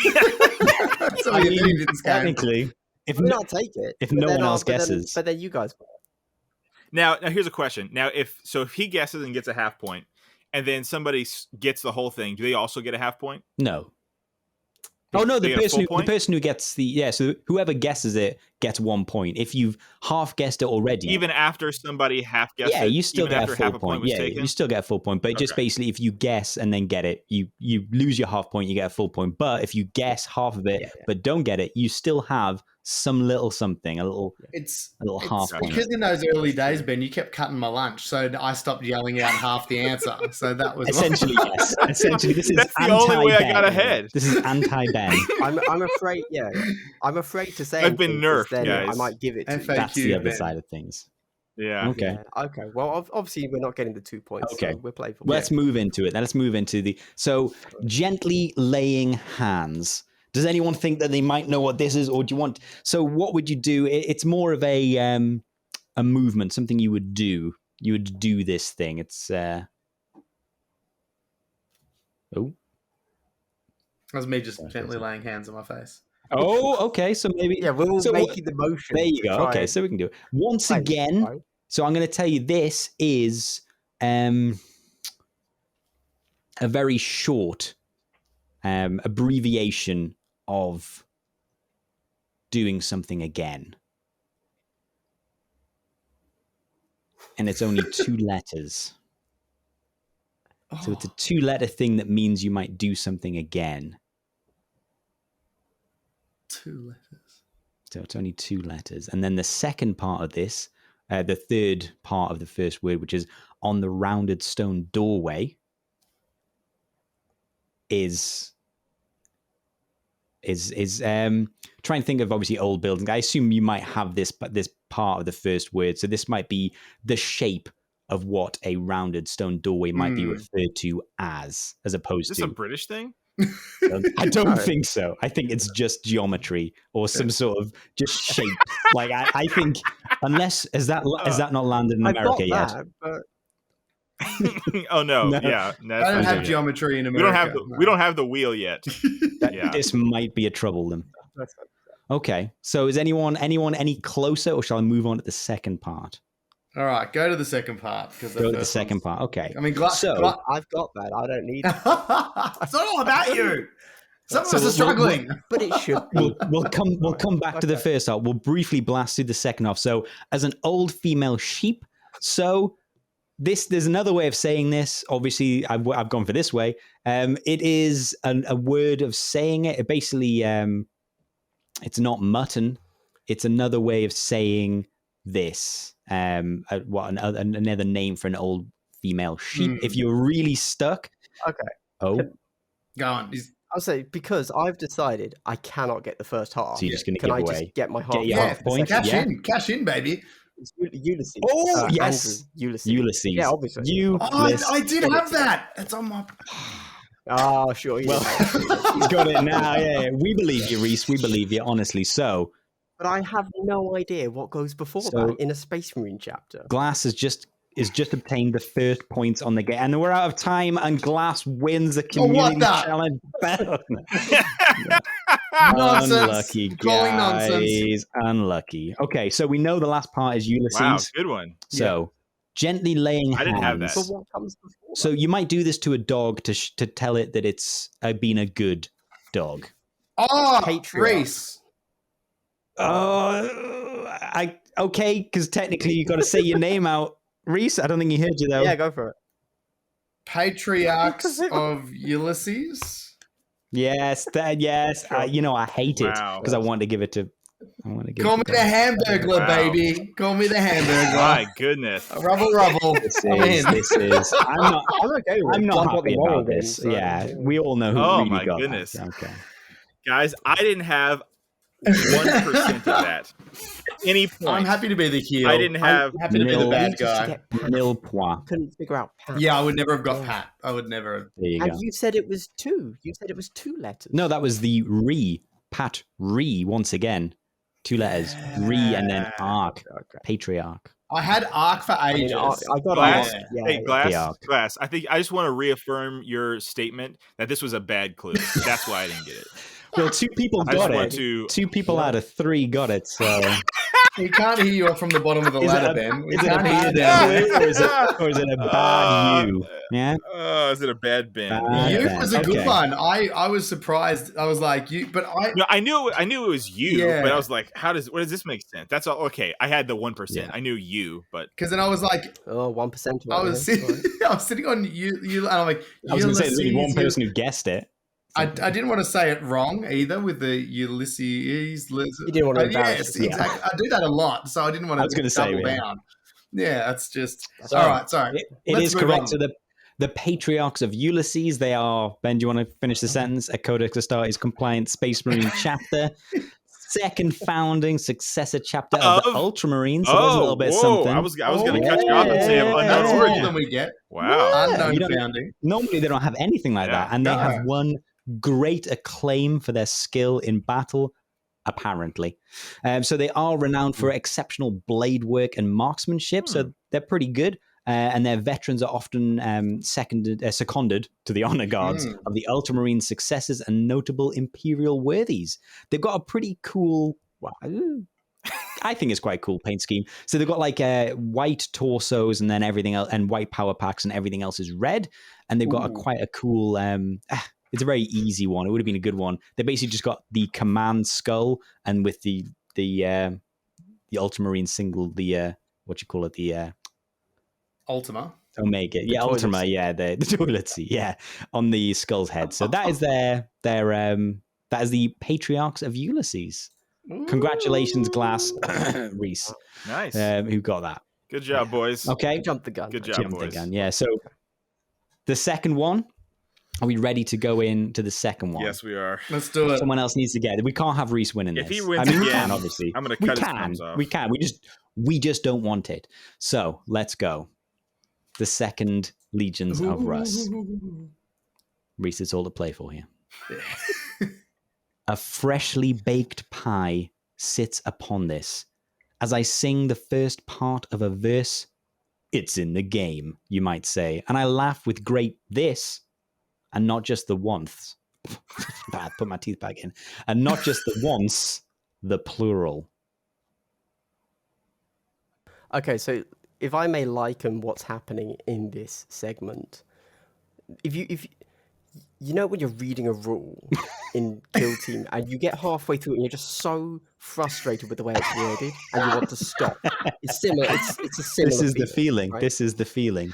That's all I you mean, need in this game. technically, if I mean, no, I'll take it. if but no then one else but then- guesses. but then you guys. now here's a question. Now if he guesses and gets a half point, and then somebody gets the whole thing, do they also get a half point? no. Oh no, They the get a full person point? who gets so whoever guesses it gets 1 point. If you've half guessed it already, Even after somebody half guessed yeah, it, you still even get after a full half a point was Yeah, taken. you still get a full point. But just Okay. basically, if you guess and then get it, you lose your half point, you get a full point. But if you guess half of it but don't get it, you still have some little something, a little half point. Because in those early days, Ben, you kept cutting my lunch, so I stopped yelling out half the answer. So that was Essentially, yes. Essentially, this is That's the only way I got ahead. This is anti-Ben. I'm afraid. Yeah, I'm afraid to say. I've been anything, 'cause nerfed, then guys. I might give it to you. FAQ, That's the other Ben. side of things. Yeah. Okay. Yeah, okay. Well, obviously we're not getting the 2 points. Okay. So we're playful. Let's move into it. Now let's move into so gently laying hands. Does anyone think that they might know what this is, or do you want? So what would you do? It's more of a movement, something you would do. You would do this thing. It's That was me just gently laying hands on my face. Okay. So maybe we're all so making the motion. There you go. Okay, so we can do it once again. Right? So I'm going to tell you this is a very short abbreviation of doing something again. And it's only 2 letters. So it's a 2-letter thing that means you might do something again. 2 letters. So it's only 2 letters. And then the second part of this, the third part of the first word, which is on the rounded stone doorway, is try and think of obviously old buildings. I assume you might have this part of the first word. So this might be the shape of what a rounded stone doorway might be referred to as opposed Is this to a British thing? I don't think so. I think it's just geometry or some sort of just shape. Like I think unless has that not landed in America yet? But Oh no, No. yeah. I don't have geometry in America. We don't have the wheel yet. Yeah. This might be a trouble then. Okay. So is anyone any closer, or shall I move on to the second part? All right, go to the second part. Go to the second part. Okay. I mean, I've got that. I don't need it. It's not all about you. Some of So us are struggling. But it should be. We'll come back to the first half. We'll briefly blast through the second half. So as an old female sheep. So there's another way of saying this. Obviously, I've gone for this way. It is a word of saying it. It basically, it's not mutton. It's another way of saying this. Another name for an old female sheep. If you're really stuck. Okay. Go on. I'll say because I've decided I cannot get the first half. So you're just going to Can give I away. just get my half? Get your half point. Cash in, baby. It's Ulysses. Oh, yes. Andrew, Ulysses. Ulysses. Yeah, obviously. I did have that. It's on my. Oh, sure. Well, he's got it now. Yeah. We believe you, Rhys. We believe you, honestly. So. But I have no idea what goes before that in a Space Marine chapter. Glass has just obtained the first points on the game, and we're out of time. And Glass wins the community challenge. Nonsense. Unlucky, Calling guys. nonsense. Unlucky. Okay, so we know the last part is Ulysses. Wow, good one. So gently laying hands. I didn't have that. But what comes before? So you might do this to a dog to tell it that it's been a good dog. Oh, Patriarch. Rhys. Okay, because technically you got to say your name out, Rhys. I don't think he heard you though. Yeah, go for it. Patriarchs of Ulysses. Yes, yes. I hate it Wow. because I want to give it to. Call me the Hamburglar, Wow. baby. Call me the Hamburglar. My goodness. Rubble. This I'm in. is. I'm okay with it. not I've got happy the moral about this. then, so- Yeah, we all know who Oh, really my got goodness. that. Okay. Guys, I didn't have 1% of that. At any point. I'm happy to be the heel. I didn't have I'm happy to be the nil. bad Just to guy. get Pat. Nil point. Couldn't figure out Pat. Yeah, I would never have got Pat. I would never have. There you And go. you said it was 2. You said it was 2 letters. No, that was the Pat once again. 2 letters. And then arc. Okay. Patriarch. I had Arc for I mean, ages. I got Glass. asked. Yeah, Hey, Yeah. Glass. I think I just want to reaffirm your statement that this was a bad clue. That's why I didn't get it. Well, 2 people I just got want it. to. 2 people out of 3 got it. So We can't hear you from the bottom of the Is it ladder, a- Ben. We is it a can't hear you bad down you, there. or is it a bad you? Yeah. Oh, is it a bad Ben? Bad You Ben. was a good Okay. one. I was surprised. I was like, you, but No, I knew it was you, Yeah. but I was like, what does this make sense? That's all. Okay, I had the 1%. Yeah. I knew you, but because then I was like, Oh, 1%. I was sitting, I was sitting on you, and I'm like, I was going to say there's only one Ulysses, person who guessed it. I didn't want to say it wrong either with the Ulysses. You didn't want to embarrass Yes, yourself. exactly. I do that a lot, so I didn't want I was to gonna say, double yeah. down. Yeah, that's just So, all right. Sorry, It Let's is move correct. on. So the patriarchs of Ulysses, they are, Ben, do you want to finish the sentence? A Codex Astartes compliant Space Marine chapter. Second founding successor chapter of the Of- Ultramarines. So there's a little bit of something. I was going to cut you off and say Yeah. unknown That's more origin. than we get. Wow. Yeah, Unknown you don't- founding. Normally they don't have anything like Yeah. that. And they No. have won great acclaim for their skill in battle, apparently. So they are renowned for exceptional blade work and marksmanship. So they're pretty good. And their veterans are often seconded to the honor guards of the Ultramarine successors and notable Imperial worthies. They've got a pretty cool, I think it's quite a cool paint scheme. So they've got like white torsos and then everything else, and white power packs, and everything else is red. And they've got quite a cool, it's a very easy one. It would have been a good one. They basically just got the command skull, and with the Ultramarine single, the what you call it, the Ultima. Omega, yeah, toilet Ultima, seat. yeah, the toilet seat, yeah, on the skull's head. So that is their that is the patriarchs of Ulysses. Congratulations, Glass, Rhys, Nice. who got that. Good job, boys. Okay, Jump the gun. Good job, jumped boys. again. Yeah. So the second one, are we ready to go into the second one? Yes, we are. Let's do it. Someone else needs to get it. We can't have Rhys winning If this. he wins I mean, we again, can, obviously. I'm gonna We cut his can. thumbs off. We can. We just don't want it. So let's go. The second Legions of Russ. Rhys, it's all to play for here. A freshly baked pie sits upon this. As I sing the first part of a verse, it's in the game, you might say. And I laugh with great this, and not just the once. Bad, put my teeth back in. And not just the once, the plural. Okay, so if I may liken what's happening in this segment, if you know when you're reading a rule in Kill Team and you get halfway through and you're just so frustrated with the way it's worded and you want to stop. It's similar. It's a similar. This is the feeling. right? This is the feeling.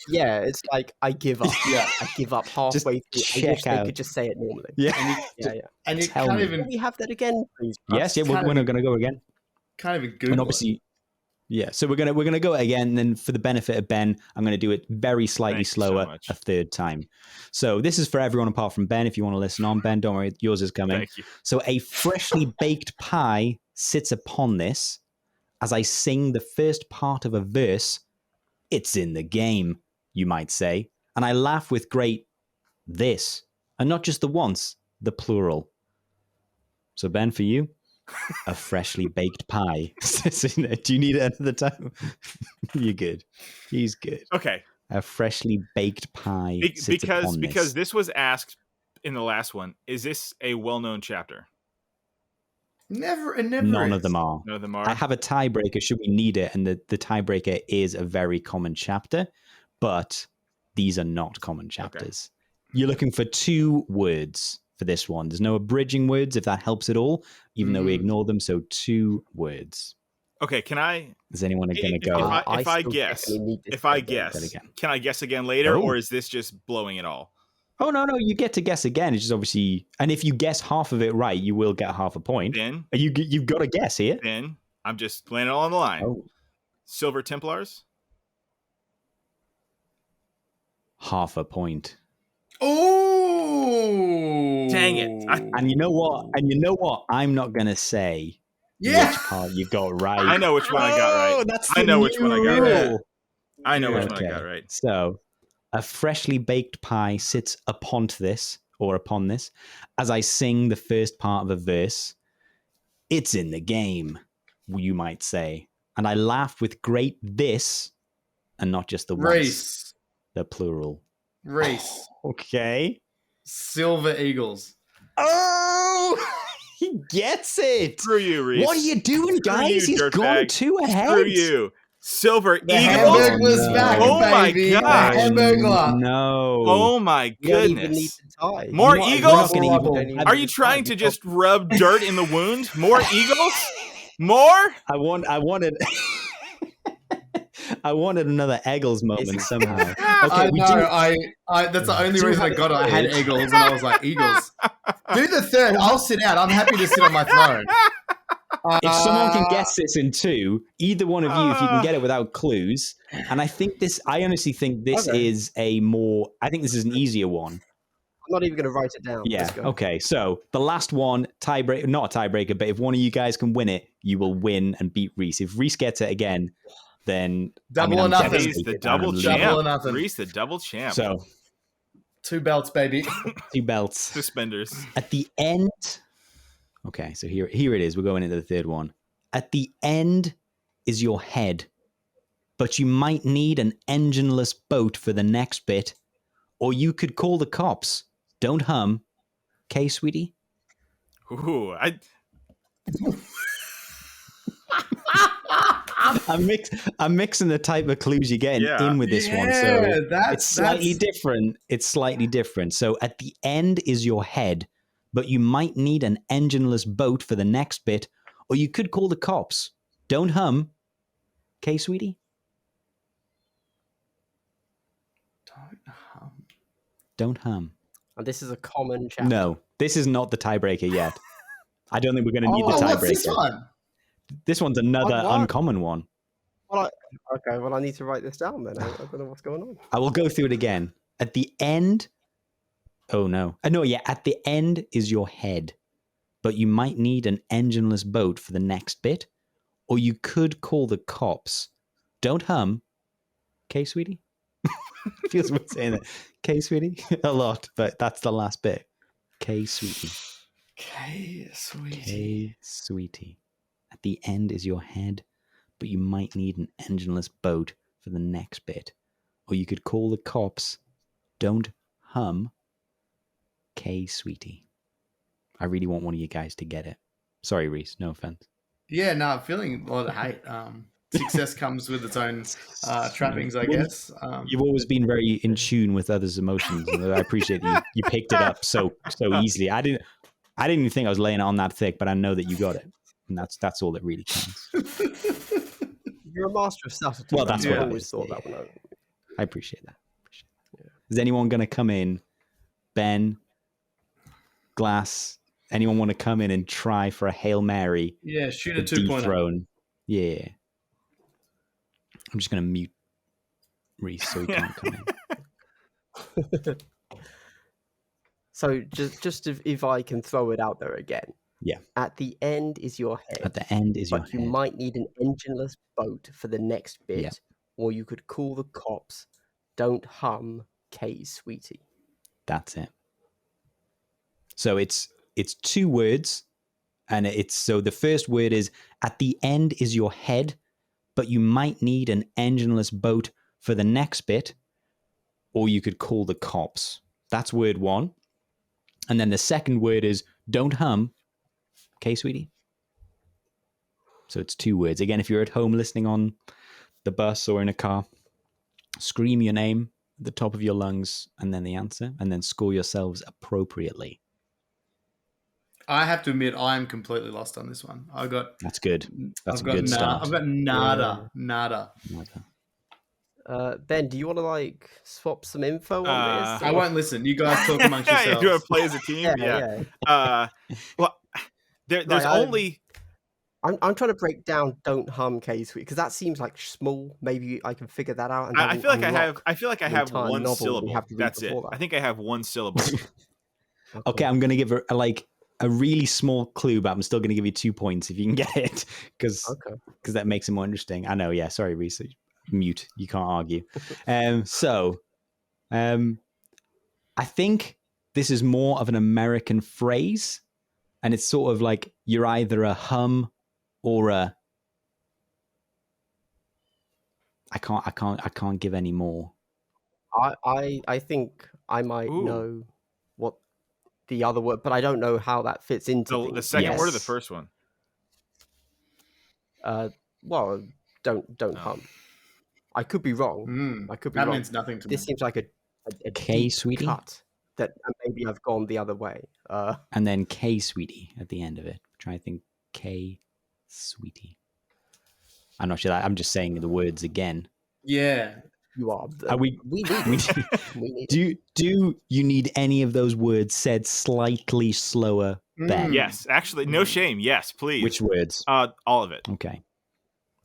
Yeah, it's like I give up. Yeah. I give up halfway through. I check wish they out. could just say it normally. Yeah. Yeah, yeah. And you Tell can't me. even Can we have that again, please? Yes, yeah, we're kind of- going to go again. Google And it. obviously, yeah. So we're gonna go again. And then for the benefit of Ben, I'm gonna do it very slightly Thank you so slower much. a third time. So this is for everyone apart from Ben. If you want to listen on, Ben, don't worry, yours is coming. Thank you. So a freshly baked pie sits upon this. As I sing the first part of a verse, it's in the game, you might say. And I laugh with great this, and not just the once, the plural. So Ben, for you, a freshly baked pie. Do you need it another time? You're good. He's good. Okay. A freshly baked pie sits upon Because this. this was asked in the last one. Is this a well-known chapter? It never None is. of them are. None of them are. I have a tiebreaker should we need it, and the tiebreaker is a very common chapter, but these are not common chapters. You're looking for 2 words for this one. There's no abridging words, if that helps at all, even though we ignore them. So 2 words. Okay, can I? Is anyone going to If go? I still guess, definitely need this if I again. guess, again. can I guess again later, Oh. or is this just blowing it all? Oh, no, you get to guess again. It's just obviously, and if you guess half of it right, you will get half a point. Ben, You've got to guess here. I'm just laying it all on the line. Oh. Silver Templars. Half a point. Oh, Dang it. And you know what? I'm not going to say Yeah. which part you got right. I know which one I got right. That's I the know which one I got new right. rule. I know which one Okay. I got right. So, a freshly baked pie sits upon this, as I sing the first part of a verse. It's in the game, you might say. And I laugh with great this, and not just the once, Rhys. the plural. Rhys. Okay. Silver Eagles. Oh! He gets it. Screw you, Rhys. What are you doing, Screw guys? you, He's gone dirtbag. 2 ahead. Screw you. Silver The Eagles? Hamburglar's no. back, Oh my baby. gosh. The Hamburglar. No. Oh my We don't even need goodness. to tie. More I'm not- Eagles? we're not gonna Rubble. even- Are you trying to just rub dirt in the wound? More Eagles? More? I wanted I wanted another Eggles moment somehow. I we know. do- I that's the only do reason I have got it. I had third. Eagles, and I was like, Eagles. Do the third. I'll sit out. I'm happy to sit on my throne. If someone can guess this in 2, either one of you, if you can get it without clues, and I honestly think this Okay. is I think this is an easier one. I'm not even going to write it down. Yeah. Let's go. Okay. So the last one, tiebreaker, not a tiebreaker, but if one of you guys can win it, you will win and beat Rhys. If Rhys gets it again, then Double or I'm nothing. devastated. He's the I'm double leaving. Double or champ. nothing. Rhys, the double champ. So 2 belts, baby. 2 belts. Suspenders. At the end, okay, so here it is. We're going into the third one. At the end is your head, but you might need an engineless boat for the next bit, or you could call the cops. Don't hum. Okay, sweetie? Ooh, I'm mixing the type of clues you're getting Yeah. in with this one. Yeah, So that's it's slightly different. It's slightly different. So at the end is your head, but you might need an engineless boat for the next bit, or you could call the cops. Don't hum. Okay, sweetie? Don't hum. And this is a common chapter. No, this is not the tiebreaker yet. I don't think we're going to need Oh, the what's this tiebreaker. one? This one's another What? uncommon one. Well, okay, well, I need to write this down then. I don't know what's going on. I will go through it again. At the end, oh no. No, yeah, at the end is your head, but you might need an engineless boat for the next bit, or you could call the cops. Don't hum. Okay, sweetie? Feels weird saying that. Okay, sweetie? A lot, but that's the last bit. Okay, sweetie. Okay, sweetie. Okay, sweetie. At the end is your head, but you might need an engineless boat for the next bit. Or you could call the cops. Don't hum. Okay, sweetie. I really want one of you guys to get it. Sorry, Rhys. No offense. Yeah, no, I'm feeling a lot of hate. Success comes with its own trappings, I guess. You've always been very in tune with others' emotions, and I appreciate that you picked it up so easily. I didn't even think I was laying it on that thick, but I know that you got it, and that's all that really counts. You're a master of subtlety. Well, that's what I it always is, thought yeah. that one out. I appreciate that. Is anyone going to come in? Ben, Glass, anyone want to come in and try for a Hail Mary? Yeah, shoot a to 2-pointer. dethrone? Yeah. I'm just going to mute Rhys so he can't come in. So just if I can throw it out there again. Yeah. At the end is your head. At the end is your but you head. might need an engineless boat for the next bit, Yeah. or you could call the cops. Don't hum, K, sweetie. That's it. So it's 2 words, and so the first word is at the end is your head, but you might need an engineless boat for the next bit, or you could call the cops. That's word 1. And then the second word is don't hum. Okay, sweetie? So it's 2 words. Again, if you're at home listening on the bus or in a car, scream your name at the top of your lungs and then the answer, and then score yourselves appropriately. I have to admit, I am completely lost on this one. That's good. That's I've a got good start. I've got nada. Ben, do you want to swap some info on this? I won't listen. You guys talk amongst You yourselves. do want to play as a team? Yeah. Well, there's Right, only. I'm trying to break down "Don't Hum, K, sweet" because that seems small. Maybe I can figure that out. And I feel like I have entire one novel we syllable. have to read That's it. before that. I think I have one syllable. Okay, I'm going to give a really small clue, but I'm still going to give you 2 points if you can get it, because that makes it more interesting. I know, yeah. Sorry, Rhys. Mute. You can't argue. I think this is more of an American phrase, and it's sort of like you're either a hum or a. I can't give any more. I think I might Ooh. know what the other word, but I don't know how that fits into The second word or the Yes. first one? Well, don't hum. I could be wrong. I could be That wrong. means nothing to me. This seems like a K, deep sweetie? cut that maybe I've gone the other way. And then K, sweetie, at the end of it. Try to think K, sweetie. I'm not sure. I'm just saying the words again. Yeah. You are. We need it. We need it. do you need any of those words said slightly slower, Ben? Yes, actually, no shame. Yes, please. Which words? All of it. Okay.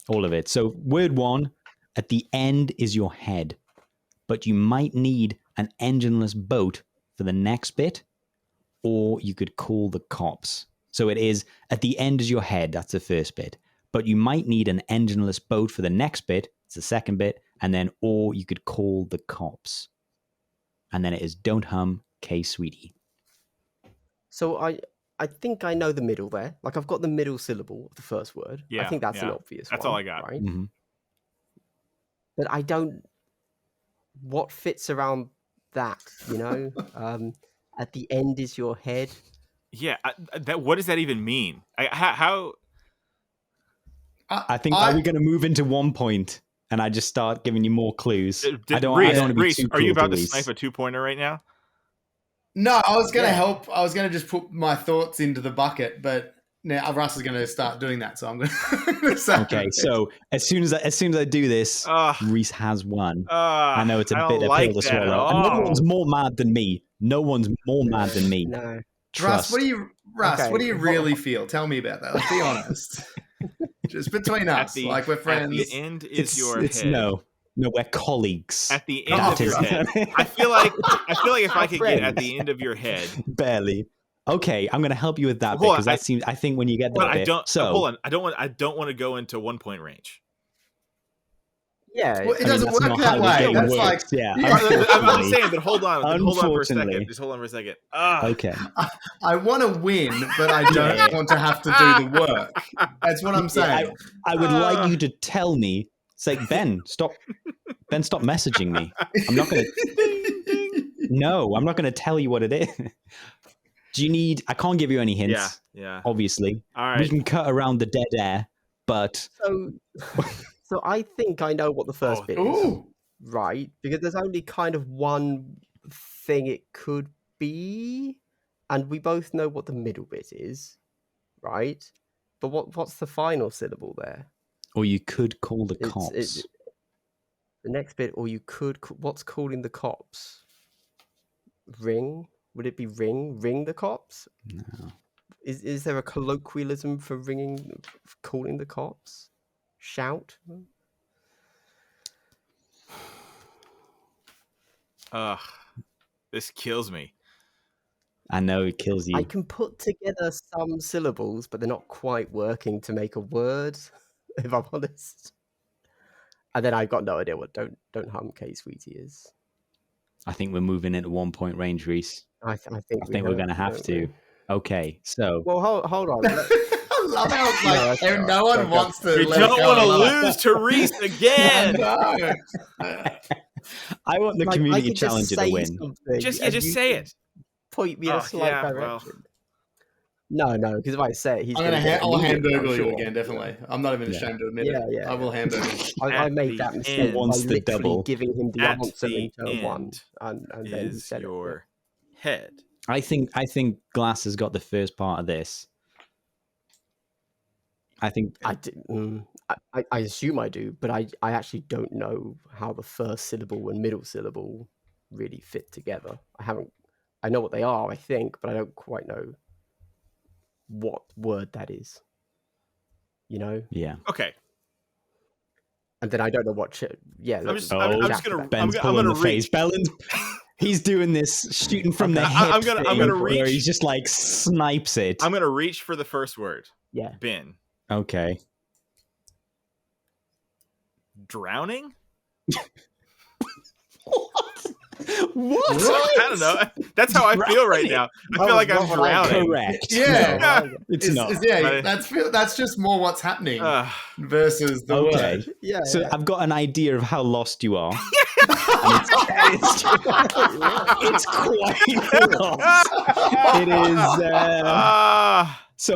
All of it. So word 1, at the end is your head, but you might need an engineless boat for the next bit, or you could call the cops. So it is at the end is your head. That's the first bit. But you might need an engineless boat for the next bit. It's the second bit. And then, or you could call the cops. And then it is don't hum, K, sweetie. So I think I know the middle there. Like I've got the middle syllable of the first word. Yeah, I think that's an yeah. obvious That's one. all I got. Right? Mm-hmm. But I don't. What fits around that? You know, at the end is your head. Yeah, what does that even mean? How? I think, are we going to move into 1 point and I just start giving you more clues? I don't Rhys, want to be Rhys, too are you cruel about to Rhys. snipe a 2-pointer right now? No, I was going to help. I was going to just put my thoughts into the bucket, but now Russ is going to start doing that. So I'm going to say Okay, so as soon as I do this, Rhys has won. I know it's a bit of a pill to swallow. And no one's more mad than me. No one's more mad than me. No. Trust. Russ, what do you really feel? Tell me about that. Like, be honest. Just between us, like we're friends. At the end is your head. No, we're colleagues. At the end of your head. I feel like if I could get at the end of your head. Barely. Okay, I'm going to help you with that bit because that seems. I think when you get that bit. Hold on. I don't want to go into 1-point range. Yeah, well, it doesn't work that way. That's like, I'm saying, but hold on for a second. Just hold on for a second. Okay. I want to win, but I don't want to have to do the work. That's what I'm saying. I would like you to tell me. Say, Ben, stop messaging me. I'm not going to. No, I'm not going to tell you what it is. Do you need? I can't give you any hints. Yeah. Obviously, all right. We can cut around the dead air, but. So I think I know what the first bit is, right? Because there's only kind of one thing it could be, and we both know what the middle bit is, right? But what's the final syllable there? Or you could call the cops. The next bit, or you could. What's calling the cops? Ring? Would it be ring? Ring the cops? No. Is there a colloquialism for calling the cops? Shout? This kills me. I know it kills you. I can put together some syllables, but they're not quite working to make a word, if I'm honest. And then I've got no idea what don't hum K sweetie is. I think we're moving into 1-point range, Rhys. I think we're going to have to. Okay, so. Well, hold on. I love how it's like no one wants to. You don't want to lose to Rhys again. I want the community challenger to win. Just say it. Point me in a slight direction. No, because if I say it, I'll hamburger you again, definitely. I'm not even ashamed to admit it. Yeah. I will hamburger you. I made that mistake by literally giving him the answer in turn one, and then he said your head. I think Glass has got the first part of this. I think I assume I do, but I actually don't know how the first syllable and middle syllable really fit together. I know what they are, I think, but I don't quite know what word that is. You know? Yeah. Okay. And then I don't know what. I'm just gonna. Ben's pulling the face. Bellin, he's doing this shooting from the hip. I'm gonna reach. Where he's just like snipes it. I'm gonna reach for the first word. Yeah. Ben. Okay. Drowning? What? What? I don't know. That's how I feel right now. I feel like I'm drowning. Correct. Yeah. No, it's not. Yeah, But- that's just more what's happening versus the Okay. word. Yeah. So yeah. I've got an idea of how lost you are. And it's quite lost. It is. So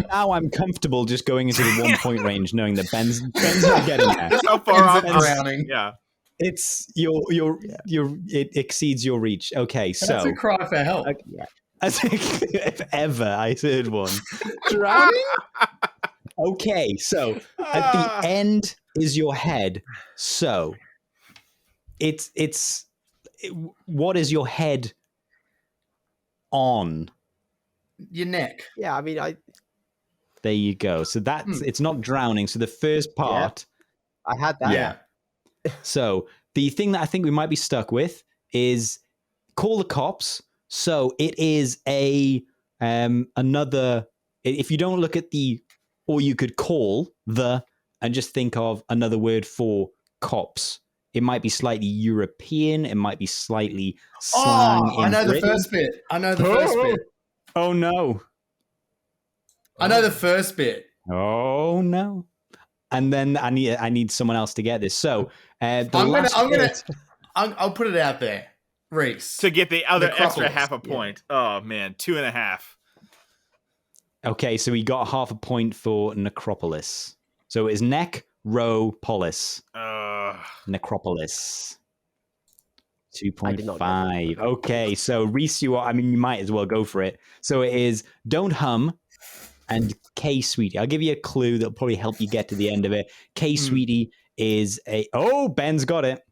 now I'm comfortable just going into the 1 point range, knowing that Ben's not getting there. How far off? Ben's drowning. Yeah. It's it exceeds your reach. Okay, so That's a cry for help. if ever I heard one. Drowning? Okay, so at the end is your head. So what is your head on? Your neck. Yeah, I mean, There you go. So that's it's not drowning. So the first part. I had that. Yeah. So the thing that I think we might be stuck with is call the cops. So it is another. If you don't look at or you could call and just think of another word for cops. It might be slightly European. It might be slightly slang. I know the Britain. first bit. I know the first bit. Oh no. I know the first bit. Oh no. And then I need someone else to get this. So I'll put it out there. Rhys. To get the other extra Necropolis. half a point. Oh man, 2.5. Okay, so we got half a point for Necropolis. So it is Necropolis. Necropolis. 2.5. Okay, so Rhys, you might as well go for it. So it is Don't Hum and K Sweetie. I'll give you a clue that'll probably help you get to the end of it. K Sweetie is Ben's got it.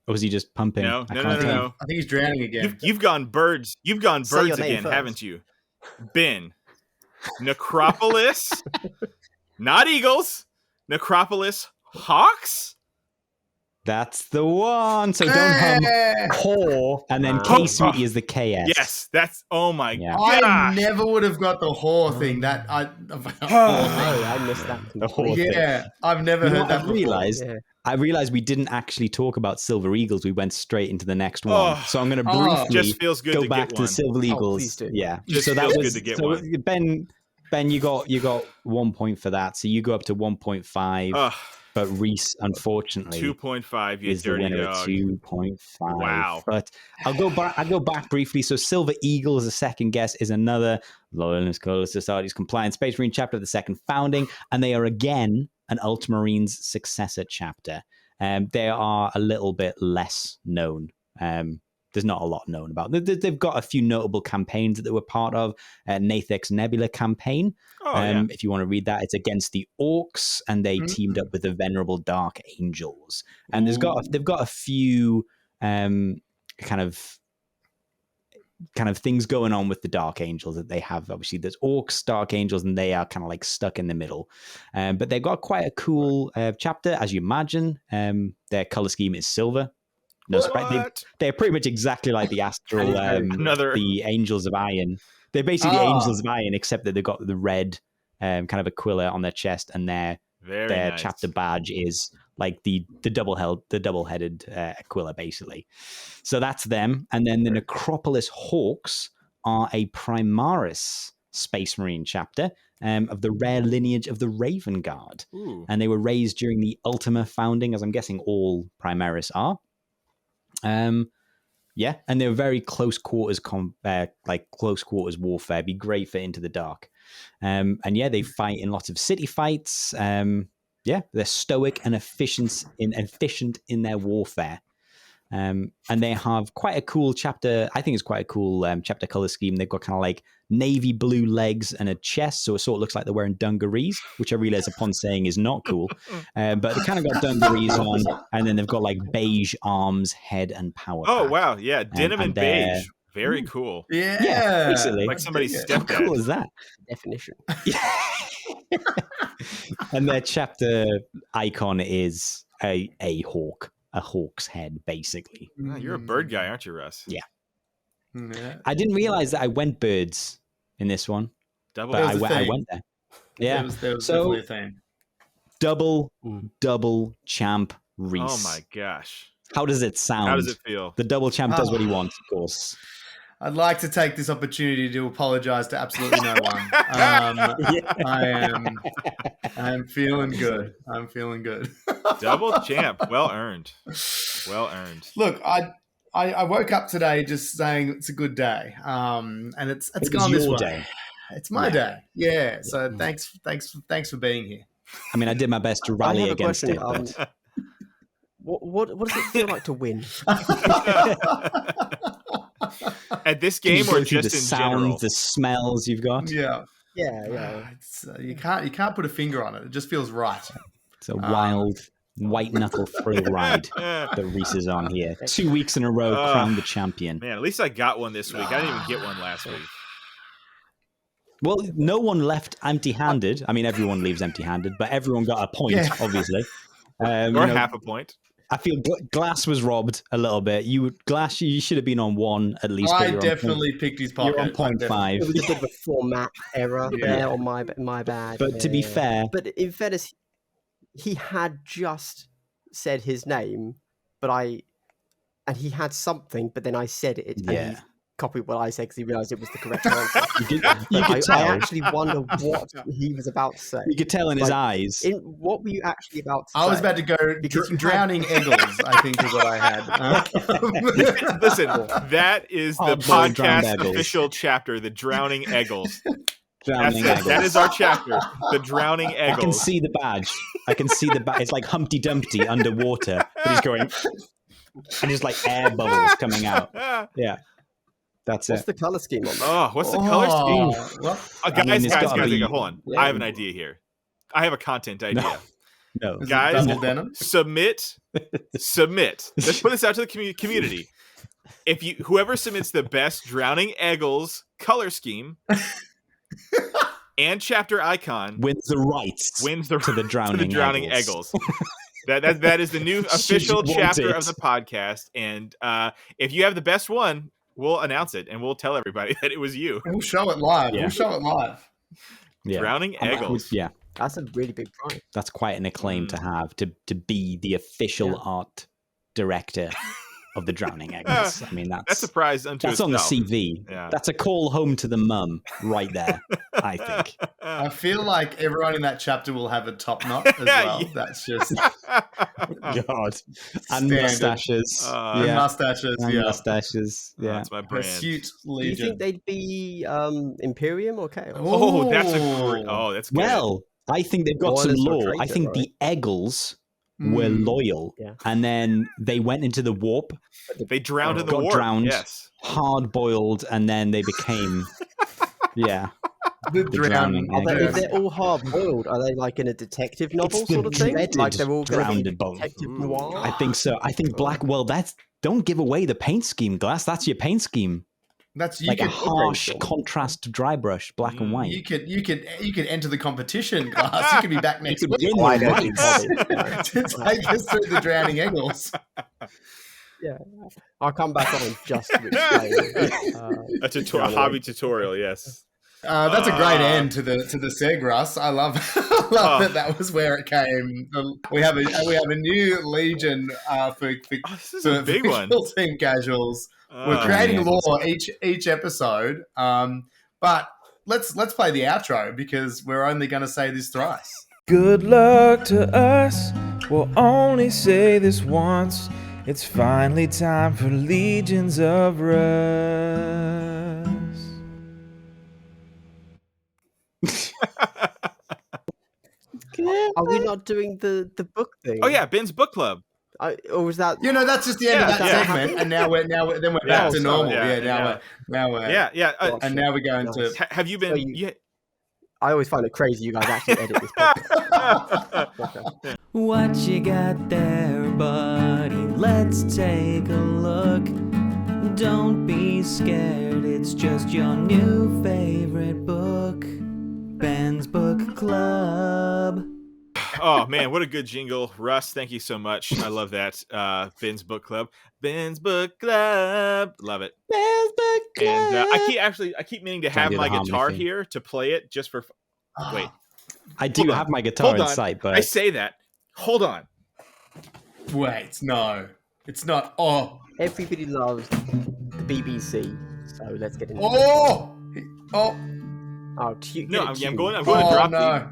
Or was he just pumping? No. I think he's drowning again. You've gone birds. You've gone Say your birds name again, first. haven't you? Ben. Necropolis. Not eagles. Necropolis Hawks. That's the one. So Don't Hum, Whore, and then K Sweetie is the KS. Yes, that's oh my Yeah. gosh. I never would have got the whore thing. That I missed that. The whore thing. Yeah, I've never heard that before. I realized we didn't actually talk about Silver Eagles. We went straight into the next one. So I'm going to briefly just feels good go to back get to the one. Silver Eagles. Please do. Yeah. Just so that feels was good to get so one. Ben, you got 1 point for that. So you go up to 1.5. But Rhys, unfortunately, 2.5. You is the dirty winner dog. at 2.5. Wow. But I'll go back briefly. So Silver Eagle as a second guess is another Loyalist Color Society's compliant Space Marine chapter of the second founding, and they are again an Ultramarines successor chapter. They are a little bit less known. There's not a lot known about them. They've got a few notable campaigns that they were part of. Nathek's Nebula campaign. If you want to read that, it's against the Orcs, and they teamed up with the Venerable Dark Angels. And they've got a few kind of things going on with the Dark Angels that they have. Obviously, there's Orcs, Dark Angels, and they are kind of like stuck in the middle. But they've got quite a cool chapter, as you imagine. Their color scheme is silver. No surprise. They're pretty much exactly like the Astral, the Angels of Iron. They're basically the Angels of Iron, except that they've got the red kind of Aquila on their chest, and their nice. chapter badge is like the double-headed Aquila, basically. So that's them. And then the Necropolis Hawks are a Primaris Space Marine chapter of the rare lineage of the Raven Guard. Ooh. And they were raised during the Ultima founding, as I'm guessing all Primaris are. And they were very close quarters warfare. Be great for Into the Dark. They fight in lots of city fights. They're stoic and efficient in their warfare. And they have quite a cool chapter. I think it's quite a cool chapter color scheme. They've got kind of like navy blue legs and a chest, so it sort of looks like they're wearing dungarees, which I realize upon saying is not cool. But they kind of got dungarees on, and then they've got like beige arms, head, and power. Oh pack. Wow, yeah, denim and beige, very cool. Yeah, basically. Like somebody How stepped at. cool is that? Definition. And their chapter icon is a hawk, a hawk's head, basically. Oh, you're a bird guy, aren't you, Russ? Yeah. Yeah. I didn't realize that I went birds in this one, Double. but was a I thing. went there. Yeah. There was So- definitely a thing. Double champ Rhys. Oh my gosh. How does it sound? How does it feel? The double champ does what he wants, of course. I'd like to take this opportunity to apologize to absolutely no one. I am feeling good. I'm feeling good. Double champ. Well earned. Well earned. Look, I woke up today just saying it's a good day. And it's gone this way. Day. It's my day. Yeah. So thanks for being here. I mean, I did my best to rally against it. But... What does it feel like to win? At this game, or just the in sounds, general? the smells you've got. Yeah. It's, you can't put a finger on it. It just feels right. It's a wild white knuckle thrill ride that Rhys is on here. 2 weeks in a row, crowned the champion. Man, at least I got one this week. I didn't even get one last week. Well, no one left empty-handed. I mean, everyone leaves empty-handed, but everyone got a point, obviously. Or half a point. I feel Glass was robbed a little bit. Glass, you should have been on 1 at least. I definitely picked his pocket. You're on 0.5. It was a bit of a format error there on my bad. But to be fair... But in fairness, he had just said his name, and he had something, but then I said it, and he copied what I said because he realised it was the correct answer. you could tell. I actually wonder what he was about to say. You could tell in his eyes. What were you actually about to say? I was about to go drowning Eagles, I think is what I had. Listen, that is the podcast official chapter, the Drowning Eagles. That is our chapter, the Drowning Eagles. I can see the badge. It's like Humpty Dumpty underwater, but he's going, and there's like air bubbles coming out. Yeah. What's the color scheme on that? Oh, what's the color scheme? Guys, hold on. I have an idea here. I have a content idea. No. Guys, submit. Let's put this out to the community. Whoever submits the best Drowning Eagles color scheme and chapter icon wins the rights to the Drowning Eagles. That is the new official chapter of the podcast. And if you have the best one, we'll announce it and we'll tell everybody that it was you. We'll show it live. Yeah. Drowning Eagles. Yeah. That's a really big prize. That's quite an acclaim to have, to be the official art director of the Drowning Eagles. I mean, that's a prize unto itself. On the CV. Yeah. That's a call home to the mum right there, I think. I feel like everyone in that chapter will have a top knot as well. Yeah. That's just... God. And mustaches. And mustaches, mustaches. Yeah. That's my brand. Pursuit Legion. Do you think they'd be Imperium or Chaos? Oh, that's good. Well, I think they've got some lore. I think the Eagles were loyal, and then they went into the warp. They drowned in the warp. Drowned, hard-boiled, and then they became, the drowning. If they're all hard-boiled, are they like in a detective novel sort of thing? Like they're all going to be detective noir? I think so. I think don't give away the paint scheme, Glass. That's your paint scheme. That's a harsh contrast to dry brush, black and white. You could enter the competition, Glass. You could be back next week. To take us through the Drowning Eagles. Yeah, I'll come back on just to explain. A hobby tutorial, yes. That's a great end to the seg, Russ. I love that was where it came. We have a new legion for this is a big one. Team casuals. We're creating lore each episode, but let's play the outro because we're only going to say this thrice. Good luck to us. We'll only say this once. It's finally time for Legions of Russ. Are we not doing the book thing? Oh yeah, Ben's book club. Or was that? That's just the end of that segment, and now we're back to normal. Now we're and now we're going to. Have you been? I always find it crazy you guys actually edit this podcast. What you got there, buddy? Let's take a look. Don't be scared, it's just your new favorite book, Ben's Book Club. Oh man, what a good jingle. Russ, thank you so much. I love that. Ben's Book Club. Ben's Book Club. Love it. Ben's Book Club. And I keep meaning to have my guitar here to play it just for wait. I do have my guitar in sight, but I say that. Hold on. Wait, no. It's not. Oh, Everybody loves the BBC, so let's get into it. oh, oh, Oh, No, I'm going to oh drop no.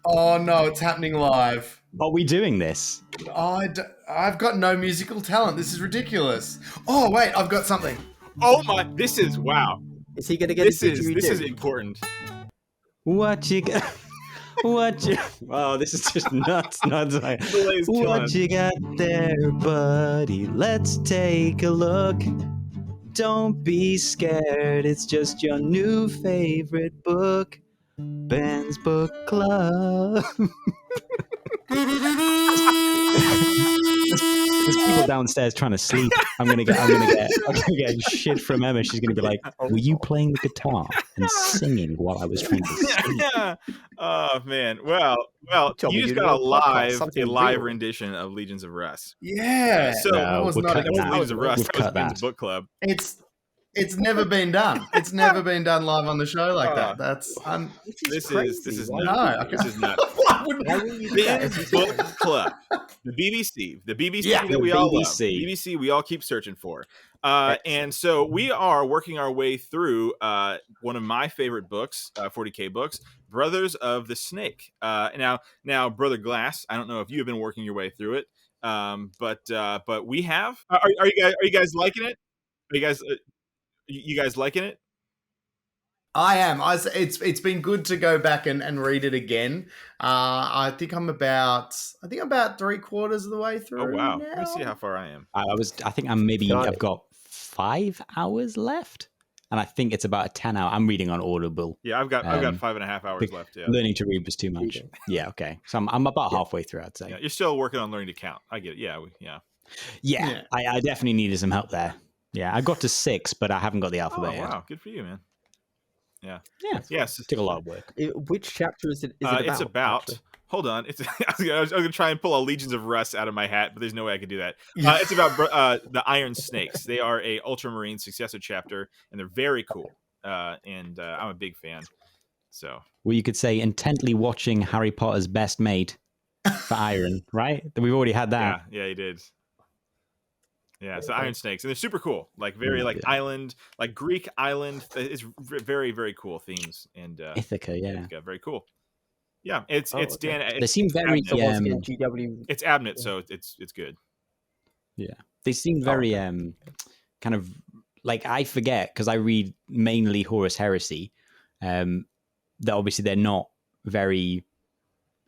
Oh no, it's happening live. Are we doing this? I've got no musical talent. This is ridiculous. Oh wait, I've got something. Oh my! This is wow. Is he going to get This a is didgeridoo? important. What you got? What you? Oh, this is just nuts. Delay's killing What us. you got there, buddy? Let's take a look. Don't be scared. It's just your new favorite book, Ben's Book Club. There's people downstairs trying to sleep. I'm gonna get shit from Emma. She's gonna be like, "Were you playing the guitar and singing while I was trying to sleep?" Yeah. Oh man. Well, Tell me you just you're got a doing a podcast, live something live real. rendition of Legions of Russ. Yeah. So No, that was we're not. cutting that was that. Legions of Russ. We've That was cut Ben's that. book club. It's never been done. It's never been done live on the show like that. That's This crazy. is Why nuts. no. This is nuts. Why would Why will you do that? Ben's It's Book Club, the BBC Yeah, that we all love, BBC. BBC we all keep searching for. And so we are working our way through one of my favorite books, 40K books, Brothers of the Snake. Now, Brother Glass, I don't know if you have been working your way through it, but we have. Are you guys liking it? Are you guys liking it? I am. It's been good to go back and read it again. I think I'm about 3/4 of the way through. Oh wow! Now. Let me see how far I am. I think I've got 5 hours left, and I think it's about a 10-hour. I'm reading on Audible. Yeah, I've got 5.5 hours left. Yeah. Learning to read was too much. Yeah, okay. So I'm about halfway through, I'd say. Yeah, you're still working on learning to count. I get it. Yeah. Yeah. I definitely needed some help there. Yeah, I got to 6, but I haven't got the Oh alphabet yet. wow! Good for you, man. Yeah. Yeah. Yes. Took a lot of work. Which chapter is it about? It's about. actually? Hold on. I was going to try and pull a Legions of Russ out of my hat, but there's no way I could do that. It's about the Iron Snakes. They are a Ultramarine successor chapter, and they're very cool. And I'm a big fan. So. Well, you could say intently watching Harry Potter's best mate for Iron, right? We've already had that. Yeah, he did. Yeah, so Iron Snakes, and they're super cool. Like very island, like Greek island. It's very very cool themes and Ithaca, yeah. Ithaca, very cool. Yeah, it's Dan. They seem very. So once again, GW. It's Abnett, so it's good. Yeah, they seem very kind of like I forget because I read mainly Horus Heresy. That obviously they're not very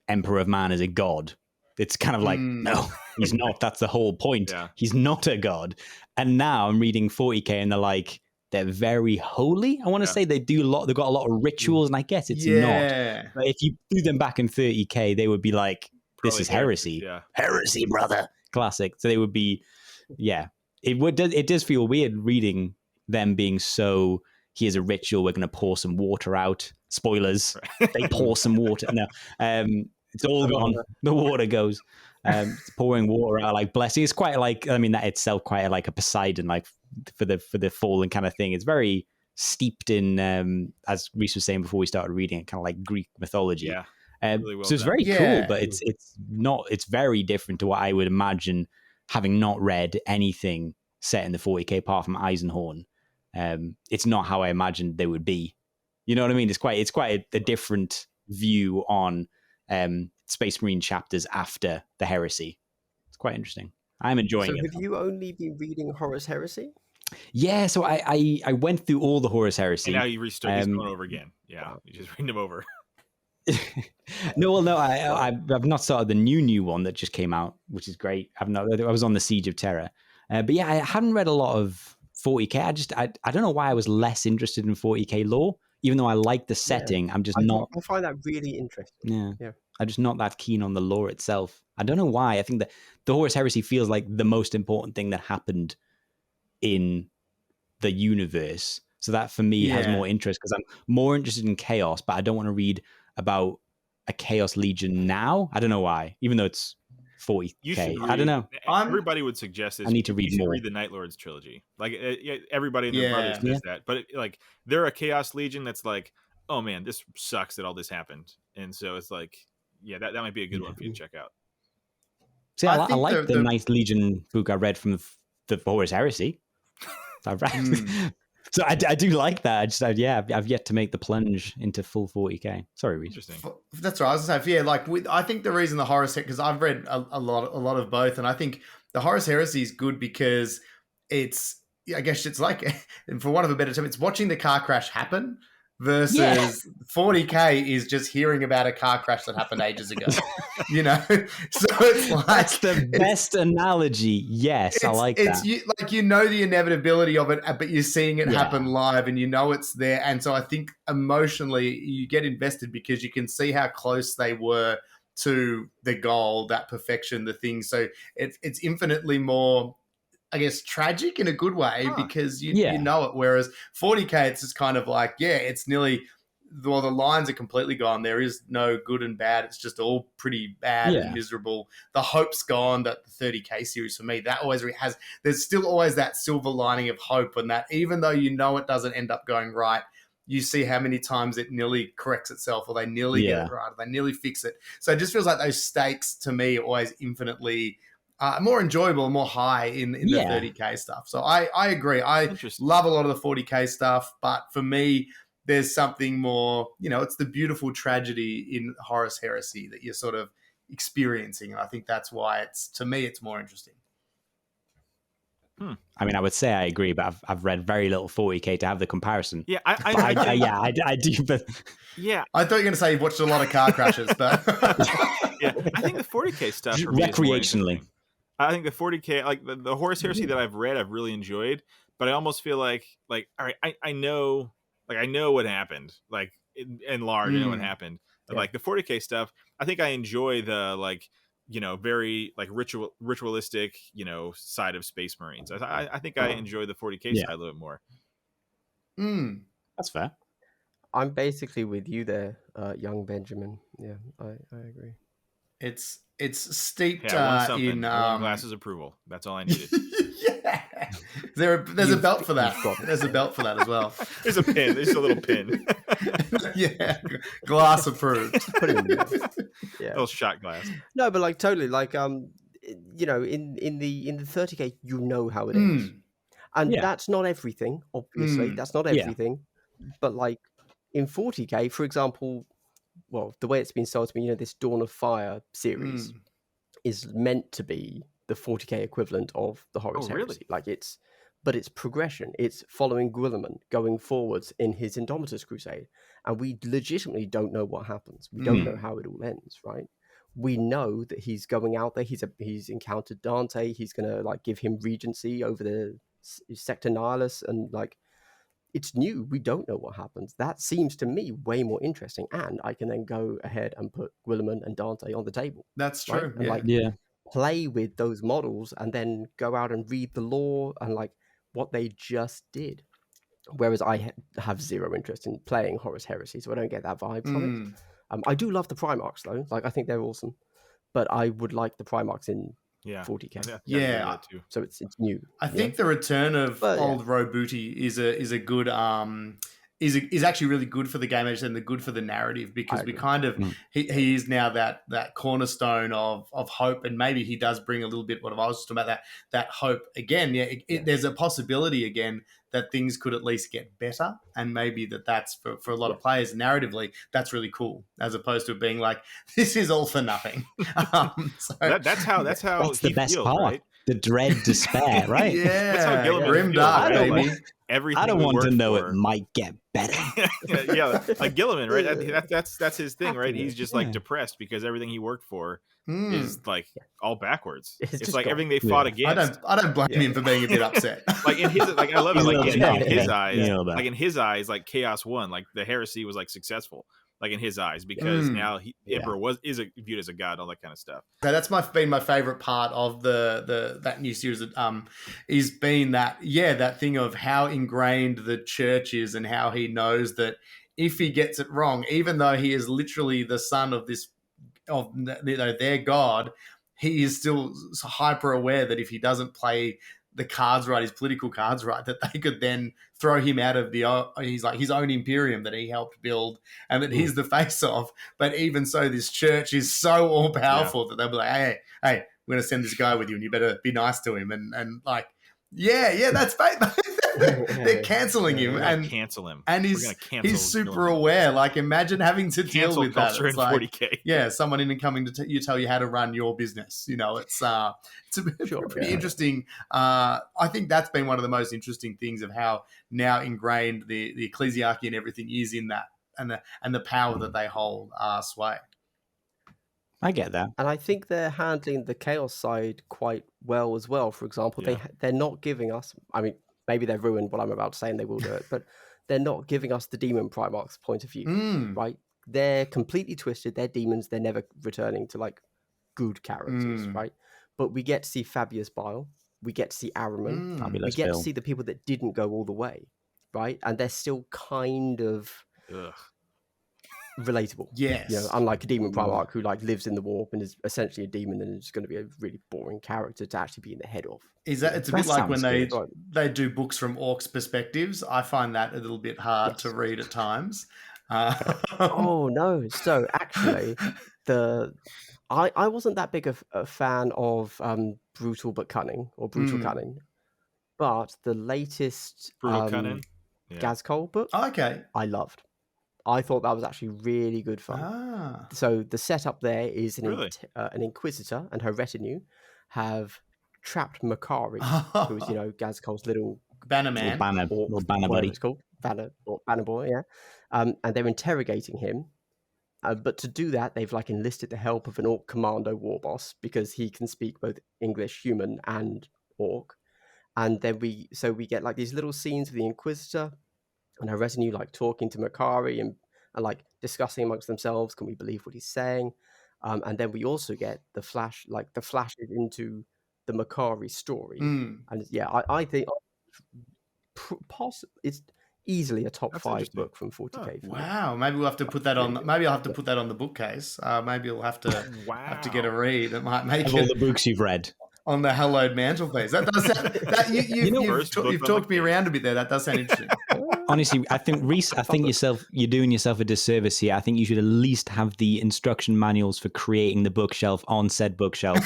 Emperor of Man as a god. It's kind of like no, he's not. That's the whole point. Yeah. He's not a god. And now I'm reading 40K, and they're very holy. I want to say they do a lot. They've got a lot of rituals, and I guess it's not. But if you threw them back in 30K, they would be like, "This Probably is heresy, Yeah. heresy, brother." Classic. So they would be, yeah. It does feel weird reading them being so. Here's a ritual. We're going to pour some water out. Spoilers. They pour some water. No, it's all gone. The water goes. It's pouring water out like blessing. It's quite like, I mean, that itself quite like a Poseidon, like for the fallen kind of thing. It's very steeped in, as Rhys was saying before we started reading it, kind of like Greek mythology. Yeah. Really well so it's done. very cool, but it's very different to what I would imagine having not read anything set in the 40K apart from Eisenhorn. It's not how I imagined they would be. You know what I mean? It's quite a different view on Space Marine chapters after the Heresy. It's quite interesting. I'm enjoying it. So have you only been reading Horus Heresy? Yeah, so I went through all the Horus Heresy. And now you restart. He's going over again. Yeah, you just read them over. No, I've not started the new one that just came out, which is great. I was on the Siege of Terror, but yeah, I hadn't read a lot of 40K. I don't know why I was less interested in 40K lore, even though I like the setting. I'm just not. I find that really interesting. Yeah. I'm just not that keen on the lore itself. I don't know why. I think that the Horus Heresy feels like the most important thing that happened in the universe. So that for me has more interest because I'm more interested in Chaos, but I don't want to read about a Chaos Legion now. I don't know why, even though it's 40K. I don't know. Everybody would suggest this. I need to read more. Read the Night Lords trilogy. Like everybody and their brothers does that. But like they're a Chaos Legion that's like, oh man, this sucks that all this happened. And so it's like, yeah, that might be a good one for you to check out. See, I I think like the the- Ninth Legion book I read from the Horus Heresy. I've read. So I do like that. I've yet to make the plunge into full 40k. Sorry, Rhys. Interesting. That's right. I was going to say, yeah, like I think the reason the Horus, because I've read a lot of both, and I think the Horus Heresy is good because it's, I guess it's like, and for want of a better term, it's watching the car crash happen versus 40k is just hearing about a car crash that happened ages ago. You know, so it's like That's the best analogy. Yes, I like that. You know the inevitability of it, but you're seeing it happen live, and you know it's there. And so I think emotionally you get invested because you can see how close they were to the goal, that perfection, the thing. So it's infinitely more, I guess, tragic in a good way because you know it. Whereas 40k, it's just kind of like, it's nearly, well, the lines are completely gone. There is no good and bad. It's just all pretty bad and miserable. The hope's gone. That the 30k series for me, that always has. There's still always that silver lining of hope, and that even though you know it doesn't end up going right, you see how many times it nearly corrects itself, or they nearly get it right, or they nearly fix it. So it just feels like those stakes to me are always infinitely more enjoyable and more high in the 30k stuff. So I agree. I love a lot of the 40k stuff, but for me, there's something more, it's the beautiful tragedy in Horus Heresy that you're sort of experiencing. And I think that's why to me, it's more interesting. I mean, I would say I agree, but I've read very little 40k to have the comparison. Yeah, I do. But yeah, I thought you were going to say you've watched a lot of car crashes, but I think the 40k stuff for me is recreationally. I think the 40k, like the Horus Heresy that I've read, I've really enjoyed, but I almost feel like all right, I know what happened, like in large, I know what happened. But like the 40k stuff, I think I enjoy the very like ritualistic, side of Space Marines. I think I enjoy the 40k side a little bit more. That's fair. I'm basically with you there, young Benjamin. Yeah, I agree. It's steeped in one glasses approval. That's all I needed. There's a belt for that. There's a belt for that as well. There's a pin. There's a little pin. Glass approved. Put it in there. Yeah, little shot glass. No, but like totally, like in the 30k, you know how it is, and that's not everything. Obviously, that's not everything. But like in 40k, for example, well, the way it's been sold to me, this Dawn of Fire series is meant to be the 40k equivalent of the Horus Heresy. Like it's progression. It's following Guilliman going forwards in his Indomitus Crusade, and we legitimately don't know what happens. We don't know how it all ends, right? We know that he's going out there. He's encountered Dante. He's gonna like give him regency over the Sector Nihilus, and like it's new. We don't know what happens. That seems to me way more interesting, and I can then go ahead and put Guilliman and Dante on the table. That's true. Right? And play with those models and then go out and read the lore and like what they just did. Whereas I have zero interest in playing Horus Heresy, so I don't get that vibe from it. I do love the Primarchs though. Like I think they're awesome, but I would like the Primarchs in 40k. So it's new. I think the return of old Robooti is a good is actually really good for the game and good for the narrative, because we kind of he is now that cornerstone of hope, and maybe he does bring a little bit what I was talking about, that hope again. There's a possibility again that things could at least get better, and maybe that's for a lot of players narratively that's really cool, as opposed to it being like this is all for nothing. That's the best part. Right? The dread despair, right? That's how Guilliman grim dark, baby. Everything I don't want to know for. It might get better. Like Guilliman, right? That's his thing, right? He's just like depressed because everything he worked for is like all backwards. It's like everything they fought against. I don't blame him for being a bit upset. Like in his, like I love it. Like in his eyes, like in his eyes, like chaos won. Like the heresy was like successful. Like in his eyes, because now Emperor is viewed as a god, all that kind of stuff. So that's been my favorite part of that new series. Is been that thing of how ingrained the church is, and how he knows that if he gets it wrong, even though he is literally the son of their god, he is still hyper aware that if he doesn't play the cards right, his political cards right, that they could then throw him out of his own imperium that he helped build, and that he's the face of. But even so, this church is so all powerful that they'll be like, hey, we're going to send this guy with you, and you better be nice to him. And like, yeah, that's fake. They're canceling him, and cancel him. And he's super aware. Like, imagine having to deal with that. It's like, 40K. yeah, someone in and coming to tell you how to run your business. You know, it's a pretty interesting. I think that's been one of the most interesting things of how now ingrained the ecclesiarchy and everything is in that, and the power that they hold sway. I get that. And I think they're handling the chaos side quite well as well. For example, they're not giving us, I mean, maybe they've ruined what I'm about to say and they will do it, but they're not giving us the demon Primarch's point of view, right? They're completely twisted. They're demons. They're never returning to like good characters, right? But we get to see Fabius Bile. We get to see Araman. We get to see the people that didn't go all the way, right? And they're still kind of relatable. Yes. You know, unlike a demon Primarch who like lives in the warp and is essentially a demon and is going to be a really boring character to actually be in the head of. Is that it's a bit like when they do books from orcs' perspectives. I find that a little bit hard to read at times. Oh no! So actually, I wasn't that big a fan of Brutal but Cunning or Brutal Cunning, but the latest Gazcol book, I loved. I thought that was actually really good fun. So the setup there is an Inquisitor and her retinue have trapped Makari, who is, Gazcol's little banner man, little banner buddy. It's called banner boy, yeah. And they're interrogating him. But to do that, they've like enlisted the help of an Orc Commando war boss because he can speak both English, human, and Orc. And then we get like these little scenes of the Inquisitor and her retinue like talking to Makari and like discussing amongst themselves, can we believe what he's saying? And then we also get the flashes into the Makari story. And I think it's easily a top 5 book from 40K. Wow, maybe we'll have to put that on. Maybe I'll have to put that on the bookcase. Maybe we'll have to get a read. It might make all the books you've read on the hallowed mantelpiece. That does sound, you've talked me around a bit there. That does sound interesting. Honestly, I think Rhys, you're doing yourself a disservice here. I think you should at least have the instruction manuals for creating the bookshelf on said bookshelf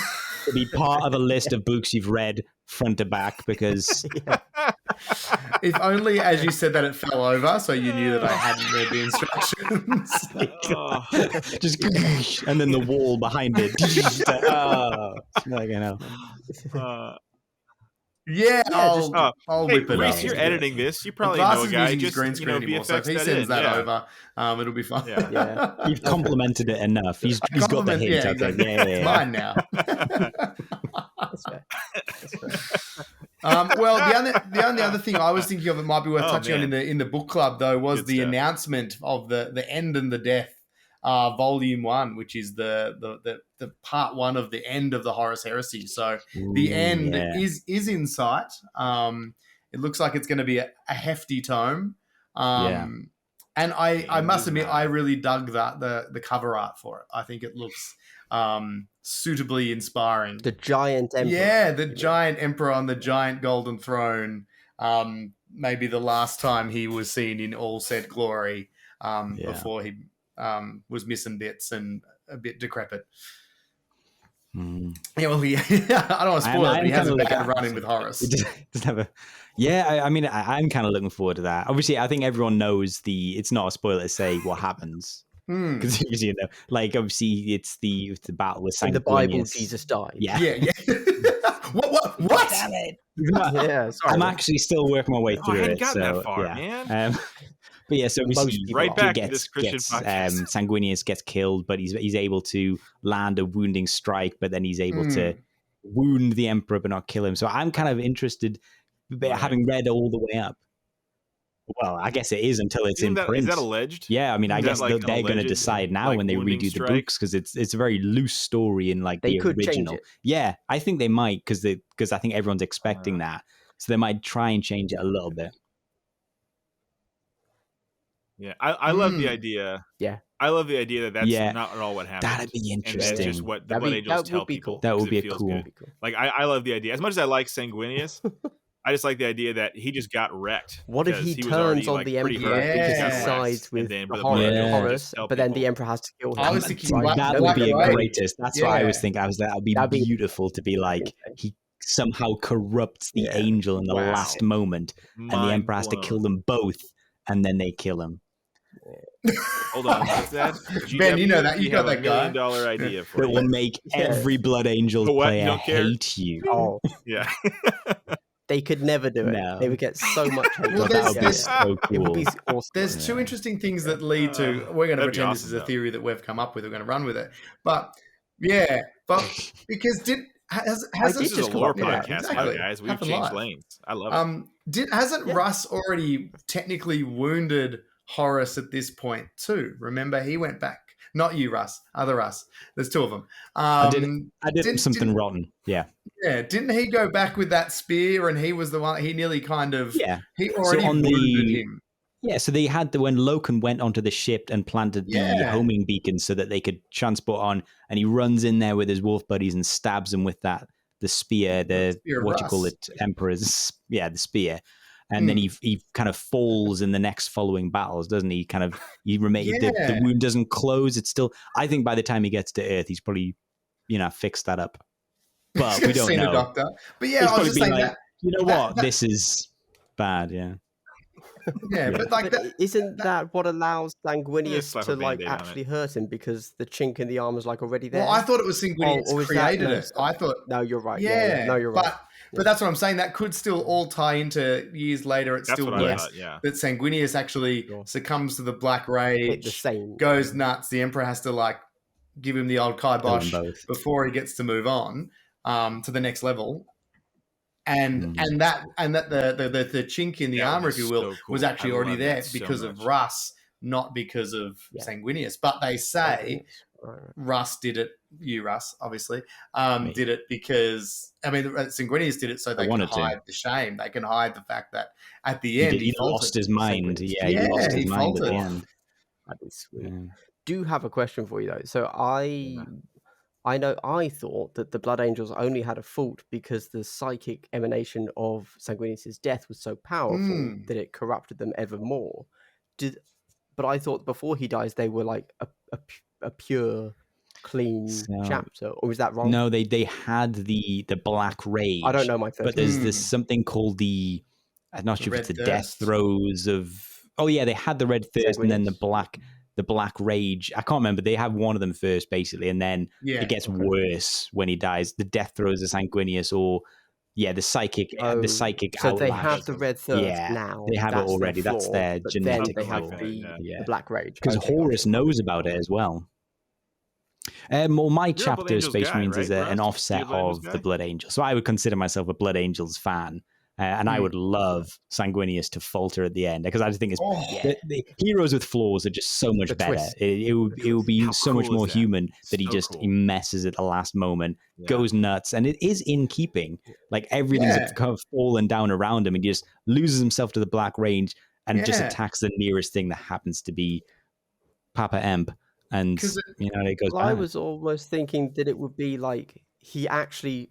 to be part of a list of books you've read front to back, because if only as you said that it fell over, so you knew that I hadn't read the instructions. Just and then the wall behind it. I'll whip it Rhys, up. you're editing this. You probably know a guy. Just green screen anymore, so if he sends that over, it'll be fine. Yeah. You've complimented it enough. He's got the hint. Exactly. It's mine now. That's fair. Well, the only other thing I was thinking of that might be worth touching on in the book club though was the announcement of the End and the Death, Volume 1, which is the part 1 of the end of the Horus Heresy. So the end is in sight. It looks like it's going to be a hefty tome. And I must admit, I really dug the cover art for it. I think it looks suitably inspiring. The giant emperor. Yeah, the giant emperor on the giant golden throne. Maybe the last time he was seen in all said glory before he was missing bits and a bit decrepit. Yeah, well, I don't want to spoil it, but he has a bad run-in with Horus. I'm kind of looking forward to that. Obviously, I think everyone knows it's not a spoiler to say what happens. Because obviously it's the battle with Sanguinius. In the Bible, Jesus died. Yeah. What? Damn it! Sorry, I'm actually still working my way through it. I hadn't gotten that far, man. But yeah, so obviously right back to this Christian podcast. Sanguinius gets killed, but he's able to land a wounding strike, but then he's able to wound the Emperor but not kill him. So I'm kind of interested, having read all the way up. Well, I guess it is until it's in print. Is that alleged? Yeah, I mean, I guess they're going to decide now when they redo the books, because it's a very loose story in like the original. Yeah, I think they might, because I think everyone's expecting that, so they might try and change it a little bit. Yeah, I love the idea. Yeah, I love the idea that that's not at all what happened. That'd be interesting. And that's just what the Blood Angels tell people. That would be cool. cool. Like I love the idea as much as I like Sanguinius. I just like the idea that he just got wrecked. What if because he was already, turns on like, the pretty Emperor hurt, because just he got wrecked, sides and with then the the Blood Angels just Horus, tell but then the people- Emperor has to kill him? I was thinking Right? Black- that No, would be a Right. greatest. That's what I was Yeah. thinking. That would be That'd be beautiful to be like insane. he somehow corrupts the Yeah. angel in the Wow. last moment, and the Mind Emperor has to blown. kill them both, and then they kill him. Hold on, what's that? Ben, you know GW, that. You we got have that $1 guy. million idea for That you. will make Yeah. every Blood Angels But what? You player don't care? hate you. Oh, Yeah. they could never do it. No. They would get so much hate. Well, God, that would be there's- so It would cool. be awesome. There's two interesting things that lead to. We're going to That'd be pretend this awesome, is a though. theory that we've come up with. We're going to run with it. But yeah, but because has I it did This is just a come lore up with that. podcast, Exactly. guys. We've Happen changed live. lanes. I love it. Hasn't Yeah. Russ already technically wounded Horus at this point too? Remember, he went back. Not you, Russ. Other Russ. There's two of them. I did didn't- something didn't- rotten. Yeah. Yeah, didn't he go back with that spear? And he was the one. He nearly kind of. Yeah. He already on wounded the- him. Yeah, so they had when Loken went onto the ship and planted the Yeah. homing beacon so that they could transport on, and he runs in there with his wolf buddies and stabs them with the spear, the Spear of what you call Russ. it, Emperor's, the spear, and then he kind of falls in the next following battles, doesn't he? He remains the Yeah. wound doesn't close. It's still. I think by the time he gets to Earth, he's probably fixed that up, but we don't Seen know. a doctor. But yeah, He's I was probably just been saying like, that. you know that- what, that- this is bad. Yeah. Yeah, Yeah. but like But that. isn't that what allows Sanguinius slap to a like Band-Aid on actually hurt him because the chink in the armor is like already there? Well, I thought it was Sanguinius or is that- created no, it. I thought. no, you're right. Yeah, No, you're right. But that's what I'm saying. That could still all tie into years later. It That's still what I works. thought, yeah. That Sanguinius actually Sure. succumbs to the black Hit rage, the same. goes nuts. The Emperor has to like give him the old Kill them kibosh both. before he gets to move on to the next level. And Mm. that the chink in the That armor, was if you will, so cool. was actually I already love there that so because of much. Russ, not because of Yeah. Sanguinius. But they say Right, right. Russ did it. You, Russ, obviously, Me. did it because Sanguinius did it so they can wanted to. hide the shame. They can hide the fact that at the He, end did, he faltered. lost his mind. Sanguinius. Yeah, he Yeah, lost his he mind at the faltered. end. That'd be sweet. Yeah. Do have a question for you though. So I know I thought that the Blood Angels only had a fault because the psychic emanation of Sanguinius' death was so powerful Hmm. that it corrupted them ever more. But I thought before he dies they were like a pure, clean So- chapter, or is that wrong? No, they had the black rage. I don't know my first. But there's Hmm. this something called I'm not The sure if it's red the death thirst. throes of. Oh yeah, they had the red thirst and then the black rage. I can't remember. They have one of them first, basically, and then Yeah, it gets worse when he dies. The death throes of Sanguinius, or the psychic, Oh, the psychic so they outlash. have the red thirst Yeah, now. they have it that's their already. That's flaw, their but genetic Then they have flaw. the, Yeah. the black rage Because Okay, Horus knows about it as well. Well, my You're a Blood chapter Angels Space guy, Marines is right, an Russ? offset You're a Blood Angels of guy? the Blood Angels. So I would consider myself a Blood Angels fan. And I would love Sanguinius to falter at the end because I just think it's Oh, the heroes with flaws are just so much The better. twist. It would be How so much cool is more that? human that he So just cool. he messes at the last moment, Yeah. goes nuts, and it is in keeping. Like everything's Yeah. kind of fallen down around him, and he just loses himself to the black range and just Yeah. attacks the nearest thing that happens to be Papa Emp, and 'Cause it goes. Well, I bang. was almost thinking that it would be like he actually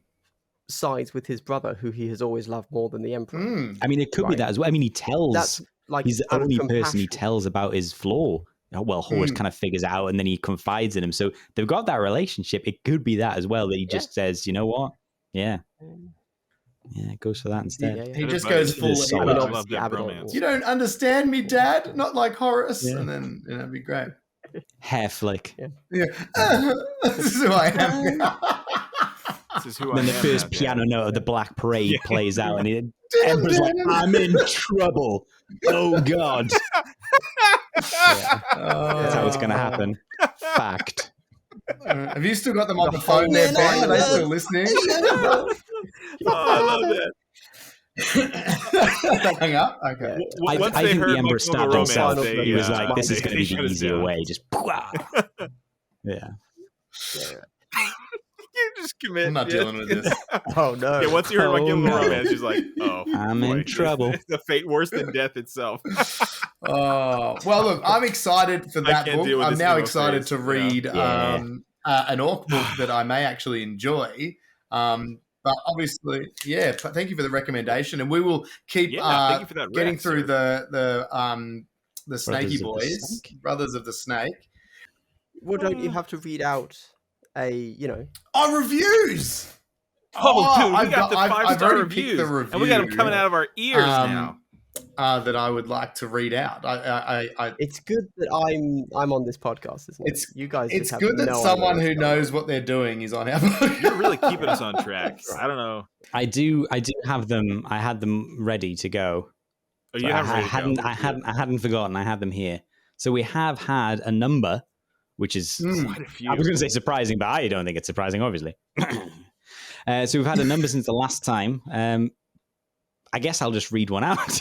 sides with his brother, who he has always loved more than the Emperor. mm. I mean, it could be Right. that as well. I mean, he tells. That's like He's the out of only person he compassion. tells about his flaw. Well, Horus Mm. kind of figures it out and then he confides in him. So they've got that relationship. It could be that as well, that he just says, you know what? Yeah. Yeah, it goes for that instead. Yeah, yeah. He They're just buddies. goes full. It's solid. I mean, I hero. love that Abaddon bromance. was- You don't understand me, Dad. Not like Horus. Yeah. And then it'd be great. Hair flick. Yeah, this is who I am. This is who And then I the am first now, Dad. piano note of the Black Parade Yeah. plays out and Emperor's like, I'm in trouble. Oh, God. That's how it's going to happen. Fact. Have you still got them on the phone there, Ben? Are they still listening? Oh, I love that. They hung up? Okay. I Once think they the heard Emperor Book of stabbed Romance, himself. they, He was uh, like, this is they going to be shut the us easier down. way. Just, yeah. You just commit. I'm not yeah. dealing with this. Oh no! Yeah, once you heard about Oh, Book of no. Romance, she's like, oh, I'm boy. in trouble. It's a fate worse than death itself. Oh, well, look, I'm excited for that can't book. deal with I'm this now emo excited phase, to read Yeah. an orc book that I may actually enjoy. But obviously, yeah. But thank you for the recommendation, and we will keep thank you for that getting rec, through sir. the Snaky Brothers of the Boys, Snake? Brothers of the Snake. Well, don't you have to read out a Oh, reviews! Oh, dude, we I've got the I've 5-star already picked reviews, the and we got them review, coming out of our ears now. that I would like to read out. It's good that I'm on this podcast, isn't it? You guys. It's just have good that no someone idea who what's going knows on. what they're doing is on our podcast. You're really keeping us on track. I don't know. I do have them. I had them ready to go. Oh, So you have ready to go. I hadn't forgotten. I had them here. So we have had a number, which is Quite a few. I was going to say surprising, but I don't think it's surprising, obviously. So we've had a number since the last time. I guess I'll just read one out.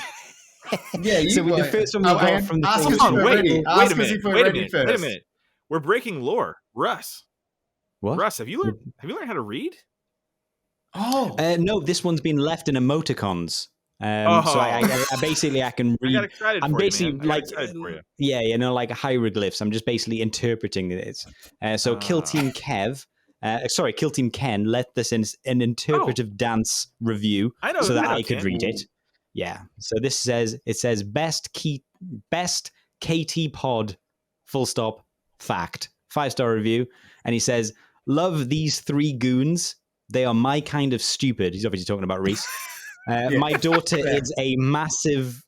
Yeah, So the first one we got from the ask thing us was- if we're ready. Ask us if we're Wait a ready minute. first. Wait a minute. We're breaking lore. Russ, What? Russ, have you learned how to read? Oh, No, this one's been left in emoticons. So I basically I can I read. got excited I'm for basically you, man. I got like, excited for you. yeah, like hieroglyphs. I'm just basically interpreting it. So Kill Team Kev, Kill Team Ken let this in an interpretive dance review I know so that I know I could Ken. read it. Yeah. So it says best KT pod, full stop, fact, 5-star review, and he says love these 3 goons. They are my kind of stupid. He's obviously talking about Rhys. My daughter is a massive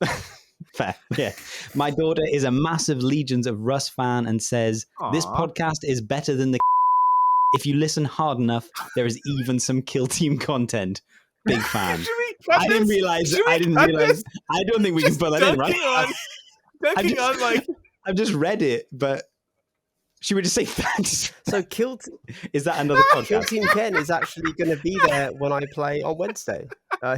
fair. Yeah. My daughter is a massive Legions of Russ fan and says this podcast is better than the if you listen hard enough, there is even some Kill Team content. Big fan. I didn't realize. I don't think we can put that in, right? Dunking on like I've just read it, but should we just say thanks? So Is that another podcast? Kill Team Ken is actually going to be there when I play on Wednesday.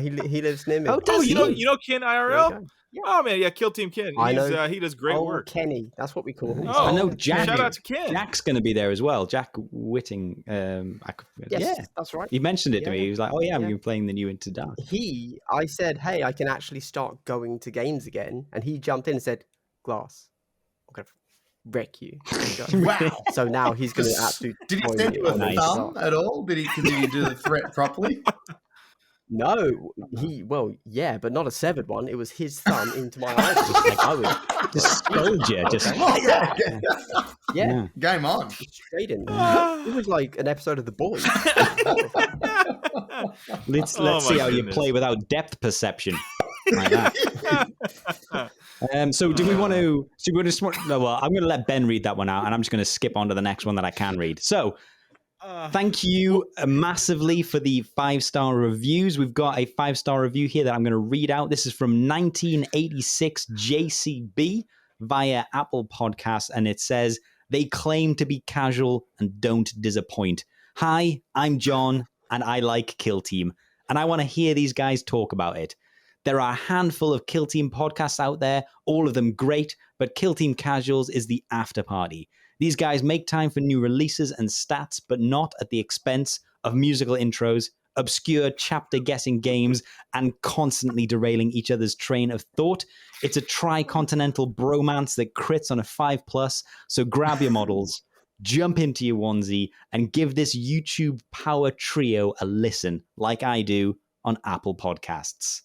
He lives near me. Oh, you know Ken IRL? Yeah. Oh man, yeah, Kill Team Ken. I know. He does great work. Kenny, that's what we call him. Oh, I know Jack. Shout out to Ken. Jack's going to be there as well. Jack Whitting. Yes, that's right. He mentioned it to me. He was like, "Oh yeah, I'm Yeah. going to be playing the new Into Dark." I said, hey, I can actually start going to games again, and he jumped in and said, Glass, I'm going to wreck you. wow. So now he's going to absolutely. Did he send you a Nice. thumb at all? Did he do the threat properly? No, yeah, but not a severed one. It was his thumb into my eye. Like I was Just soldier, just yeah, Game on. straight in. It was like an episode of The Boys. Let's Oh, see my how you goodness. play without depth perception. Like that. So do we want to? No, well, I'm going to let Ben read that one out, and I'm just going to skip on to the next one that I can read. So, thank you massively for the 5-star reviews. We've got a 5-star review here that I'm going to read out. This is from 1986 JCB via Apple Podcasts, and it says they claim to be casual and don't disappoint. Hi, I'm John, and I like Kill Team, and I want to hear these guys talk about it. There are a handful of Kill Team podcasts out there, all of them great, but Kill Team Casuals is the after party. These guys make time for new releases and stats, but not at the expense of musical intros, obscure chapter guessing games, and constantly derailing each other's train of thought. It's a tri-continental bromance that crits on a 5+, so grab your models, jump into your onesie, and give this YouTube power trio a listen, like I do on Apple Podcasts.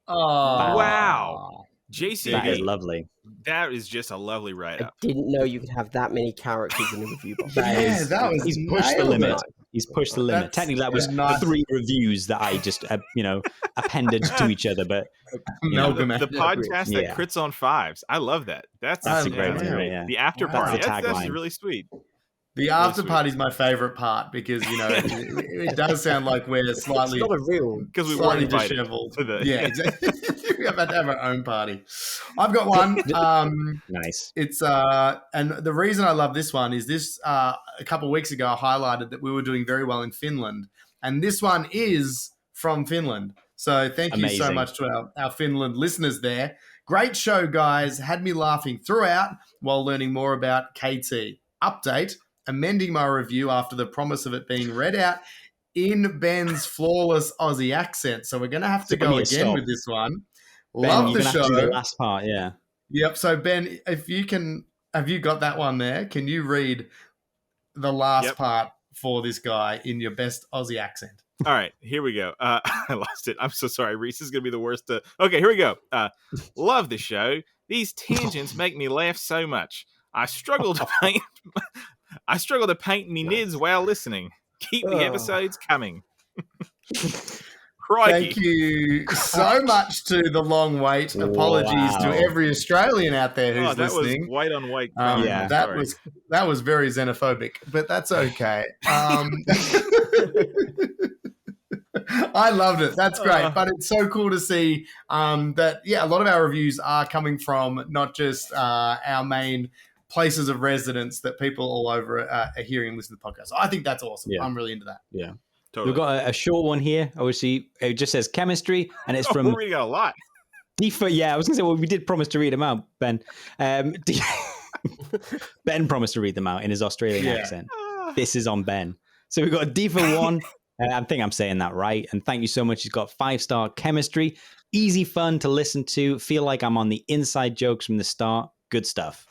Oh, Wow. JC, That is lovely. that is just a lovely I write-up. didn't know you could have that many characters in a review box. that was He's pushed the nailed limit. it. He's pushed the limit. That's- Technically, that was nice. 3 reviews that I just, appended to each other. But Amalgamate. The podcast that Yeah. crits on 5s. I love that. That's That's a yeah, great that's one, great. yeah. The after That's party. the That's tagline. really sweet. The after party is my favorite part because it does sound like we're It's slightly not a real. Because we slightly weren't invited disheveled. to the Yeah, exactly. We're about to have our own party. I've got one. nice. It's and the reason I love this one is this a couple of weeks ago I highlighted that we were doing very well in Finland, and this one is from Finland. So thank you so Amazing. much to our Finland listeners there. Great show, guys. Had me laughing throughout while learning more about KT. Update: amending my review after the promise of it being read out in Ben's flawless Aussie accent. So we're going to have to So go give me a again stop. with this one. Ben, Love you're the gonna have to do show. the last part. Yeah. Yep. So Ben, if you can, have you got that one there? Can you read the last Yep. part for this guy in your best Aussie accent? All right, here we go. I lost it. I'm so sorry. Rhys is going to be the worst. Okay, here we go. Love the show. These tangents make me laugh so much. I struggle to paint. I struggle to paint me nids while listening. Keep the episodes coming. Crikey. Thank you so much to the long wait. Apologies to every Australian out there who's that listening. was white on white. Yeah. That was very xenophobic, but that's okay. I loved it. That's great. But it's so cool to see that, a lot of our reviews are coming from not just our main places of residence that people all over are hearing and listening to the podcast. So I think that's awesome. Yeah. I'm really into that. Yeah. Totally. We've got a short one here. Obviously, it just says chemistry, and it's from we're reading a lot. Defa. Yeah, I was going to say, we did promise to read them out, Ben. Ben promised to read them out in his Australian accent. This is on Ben. So we've got a Defa 1. I think I'm saying that right. And thank you so much. He's got 5-star chemistry. Easy fun to listen to. Feel like I'm on the inside jokes from the start. Good stuff.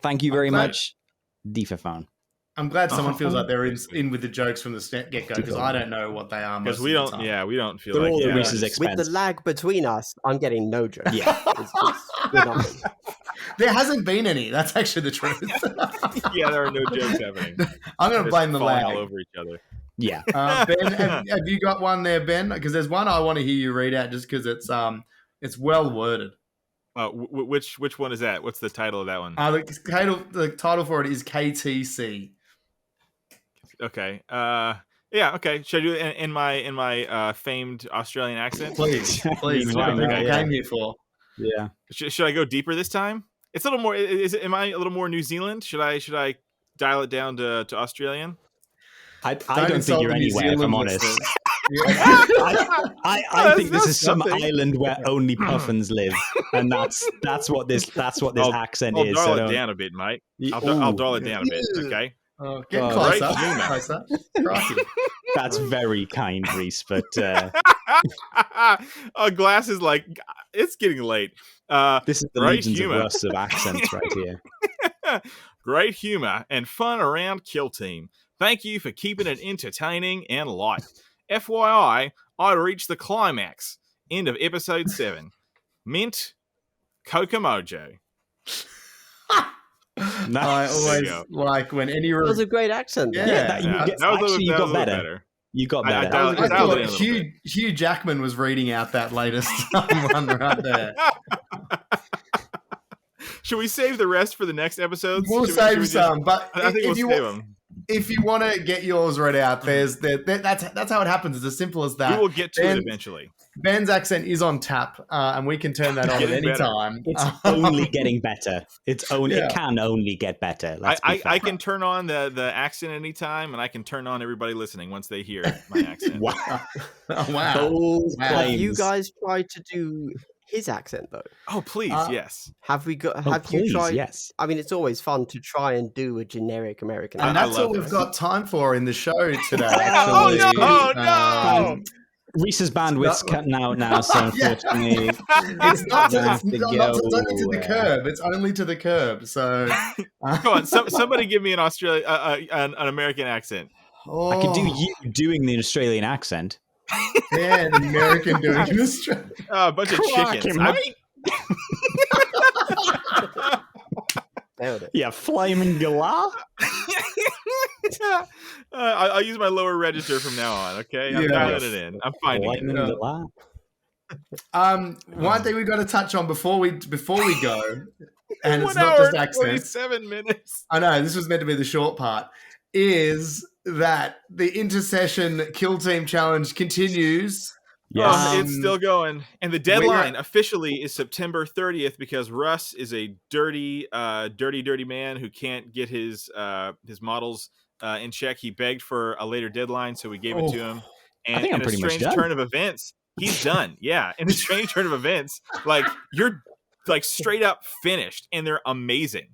Thank you very much, Defa fan. I'm glad someone feels like they're in with the jokes from the get-go, because I don't know what they are. Because we don't feel They're like all Rhys's expense. With the lag between us, I'm getting no jokes. Yeah. There hasn't been any. That's actually the truth. Yeah, there are no jokes happening. I'm going to blame the falling lag. all over each other. Yeah. Ben, have you got one there, Ben? Because there's one I want to hear you read out, just because it's well worded. Which one is that? What's the title of that one? The title for it is KTC. Okay. Yeah. Okay. Should I do it in my famed Australian accent? Please. What I came here for. Yeah. Should I go deeper this time? It's a little more. Am I a little more New Zealand? Should I dial it down to Australian? I don't think you're anywhere, if I'm honest. I think this is some island where only puffins live, and that's what this accent is. I'll dial it down a bit, mate. I'll dial it down a bit. Okay. Get closer. That's very kind, Rhys, but Glass is like, it's getting late. This is the Legions of Russ of accents right here. Great humor and fun around Kill Team. Thank you for keeping it entertaining and light. FYI, I reached the climax. End of episode 7. Mint Kokomojo. Nice. I always like when any... That was a great accent. Yeah. You got better. You got better. I thought Hugh Jackman was reading out that latest one right there. Should we save the rest for the next episodes? We'll save some, but I think we'll save them. If you want to get yours read out, that's how it happens. It's as simple as that. We will get to it eventually. Ben's accent is on tap, and we can turn that on at any time. It's only getting better. It can only get better. I can turn on the accent anytime, and I can turn on everybody listening once they hear my accent. Wow. Have you guys tried to do his accent though? Oh please, yes. Have you tried? Yes. I mean, it's always fun to try and do a generic American and accent. that's all we've got time for in the show today. Oh no! Reese's bandwidth's cutting out now, so unfortunately, it's not only to the curb. It's only to the curb. So, come on, somebody give me an an American accent. I could do you doing the Australian accent. Yeah, an American doing an Australian. A bunch of chickens. Yeah, flaming galah. I'll use my lower register from now on. Okay, I'm dialing it in. I'm finding it. One thing we've got to touch on before we go, and it's 1 not hour just and accents. 27 minutes. I know this was meant to be the short part. Is that the Intercession Kill Team Challenge continues? Yes. It's still going. And the deadline officially is September 30th because Russ is a dirty man who can't get his models in check. He begged for a later deadline, so we gave it to him. And I think I'm pretty much done. In a strange turn of events, he's done. Yeah. In a strange turn of events, like you're like straight up finished, and they're amazing.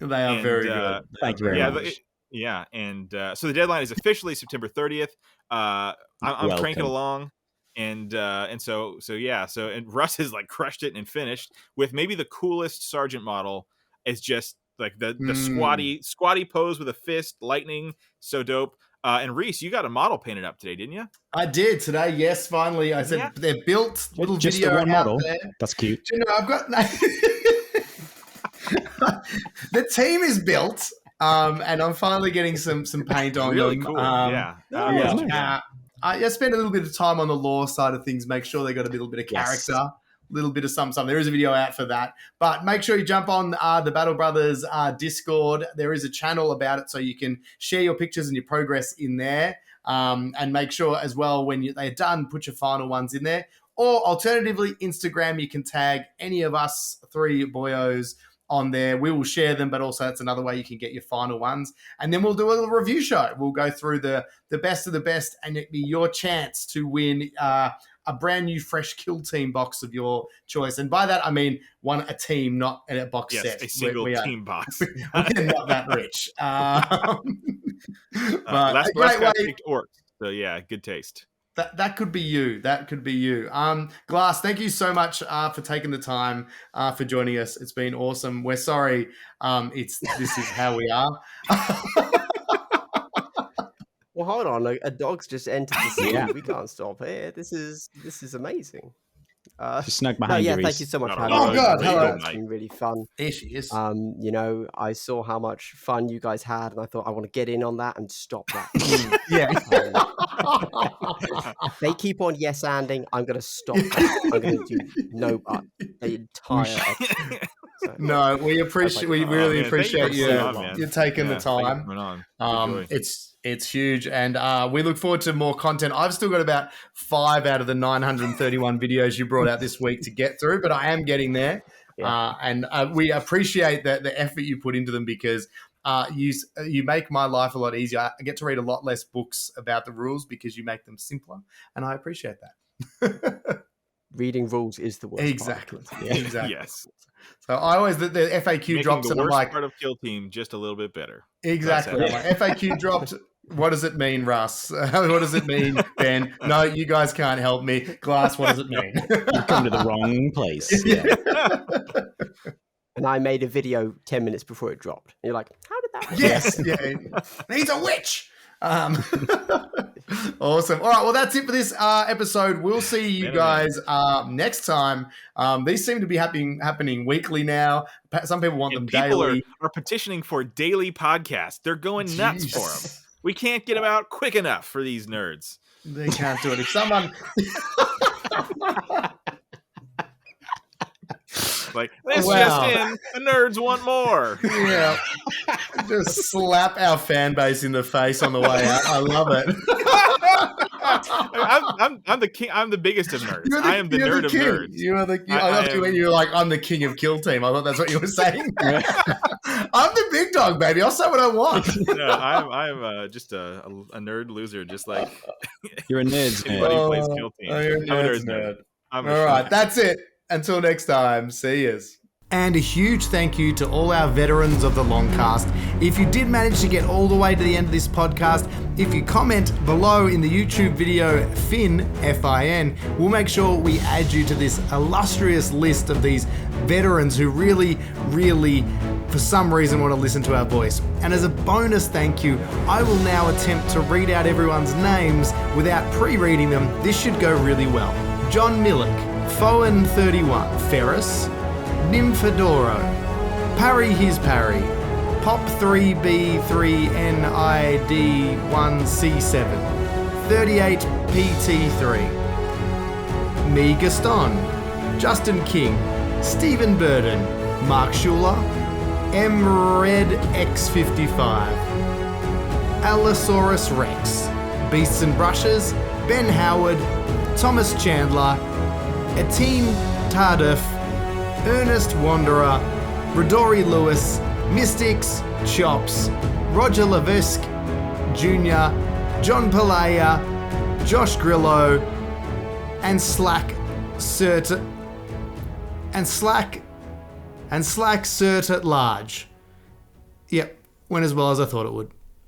They are very good. Thank you very much. Yeah, and so the deadline is officially September 30th. I'm cranking along, and Russ has like crushed it and finished with maybe the coolest sergeant model. It's just like the squatty pose with a fist, lightning, so dope. And Rhys, you got a model painted up today, didn't you? I did today. Yes, finally. I said they're built. Little Just video the one out model. there. That's cute. Do you know, I've got the team is built, and I'm finally getting some paint on Really them. cool. I spent a little bit of time on the lore side of things, make sure they got a little bit of character, a little bit of something. There is a video out for that, but make sure you jump on the Battle Brothers Discord. There is a channel about it, so you can share your pictures and your progress in there, and make sure as well when they're done, put your final ones in there. Or alternatively, Instagram, you can tag any of us 3 boyos on there. We will share them, but also that's another way you can get your final ones. And then we'll do a little review show. We'll go through the best of the best, and it'll be your chance to win a brand new fresh Kill Team box of your choice. And by that, I mean a team, not a box set. A single team box. We're not that rich. Last guy picked orcs. So yeah, good taste. That could be you. That could be you. Glass, thank you so much for taking the time for joining us. It's been awesome. We're sorry. This is how we are. Well, hold on. A dog's just entered the scene. We can't stop here. This is amazing. Just snug behind you. Thank you so much for having me. Oh God, hello. It's been really fun. There she is. I saw how much fun you guys had, and I thought I want to get in on that and stop that. They keep on yes-anding. I'm going to stop that. I'm going to do no but the entire episode. So, no, we really appreciate you. You're taking the time. It's huge, and we look forward to more content. I've still got about 5 out of the 931 videos you brought out this week to get through, but I am getting there. And we appreciate the effort you put into them, because you make my life a lot easier. I get to read a lot less books about the rules because you make them simpler, and I appreciate that. Reading rules is the worst. Exactly. Exactly. Yes. So I always the FAQ Making drops, the and I'm worst like, part of Kill Team just a little bit better. Exactly. I'm like, FAQ dropped. What does it mean, Russ? What does it mean, Ben? No, you guys can't help me. Glass, what does it mean? You've come to the wrong place. And I made a video 10 minutes before it dropped. And you're like, how did that happen? Yes. He's a witch. Awesome. All right. Well, that's it for this episode. We'll see you guys next time. These seem to be happening weekly now. Some people want them daily. People are petitioning for daily podcasts. They're going nuts for them. We can't get them out quick enough for these nerds. They can't do it. If someone... Like, this just in, the nerds want more. Yeah. Just slap our fan base in the face on the way out. I love it. I'm the king. I'm the biggest of nerds. I am the nerd of nerds. You are the. I loved you when you were like, "I'm the king of Kill Team." I thought that's what you were saying. I'm the big dog, baby. I'll say what I want. No, I'm just a nerd loser, just like you're a nerd. Anybody who plays Kill Team. I'm a nerd. All right, that's it. Until next time, see yous. And a huge thank you to all our veterans of the Longcast. If you did manage to get all the way to the end of this podcast, if you comment below in the YouTube video Finn, F-I-N, we'll make sure we add you to this illustrious list of these veterans who really, for some reason, want to listen to our voice. And as a bonus thank you, I will now attempt to read out everyone's names without pre-reading them. This should go really well. John Millick, Fowen 31, Ferris, Nymphadoro, Parry His Parry, Pop 3B3NID1C7, 38PT3, Me Gaston, Justin King, Stephen Burden, Mark Schuler, MRedX55, Allosaurus Rex, Beasts and Brushes, Ben Howard, Thomas Chandler, Etienne Tardif, Ernest Wanderer, Rodori Lewis, Mystics, Chops, Roger Levesk Jr., John Palaya, Josh Grillo, and Slack Cert at large. Yep, went as well as I thought it would.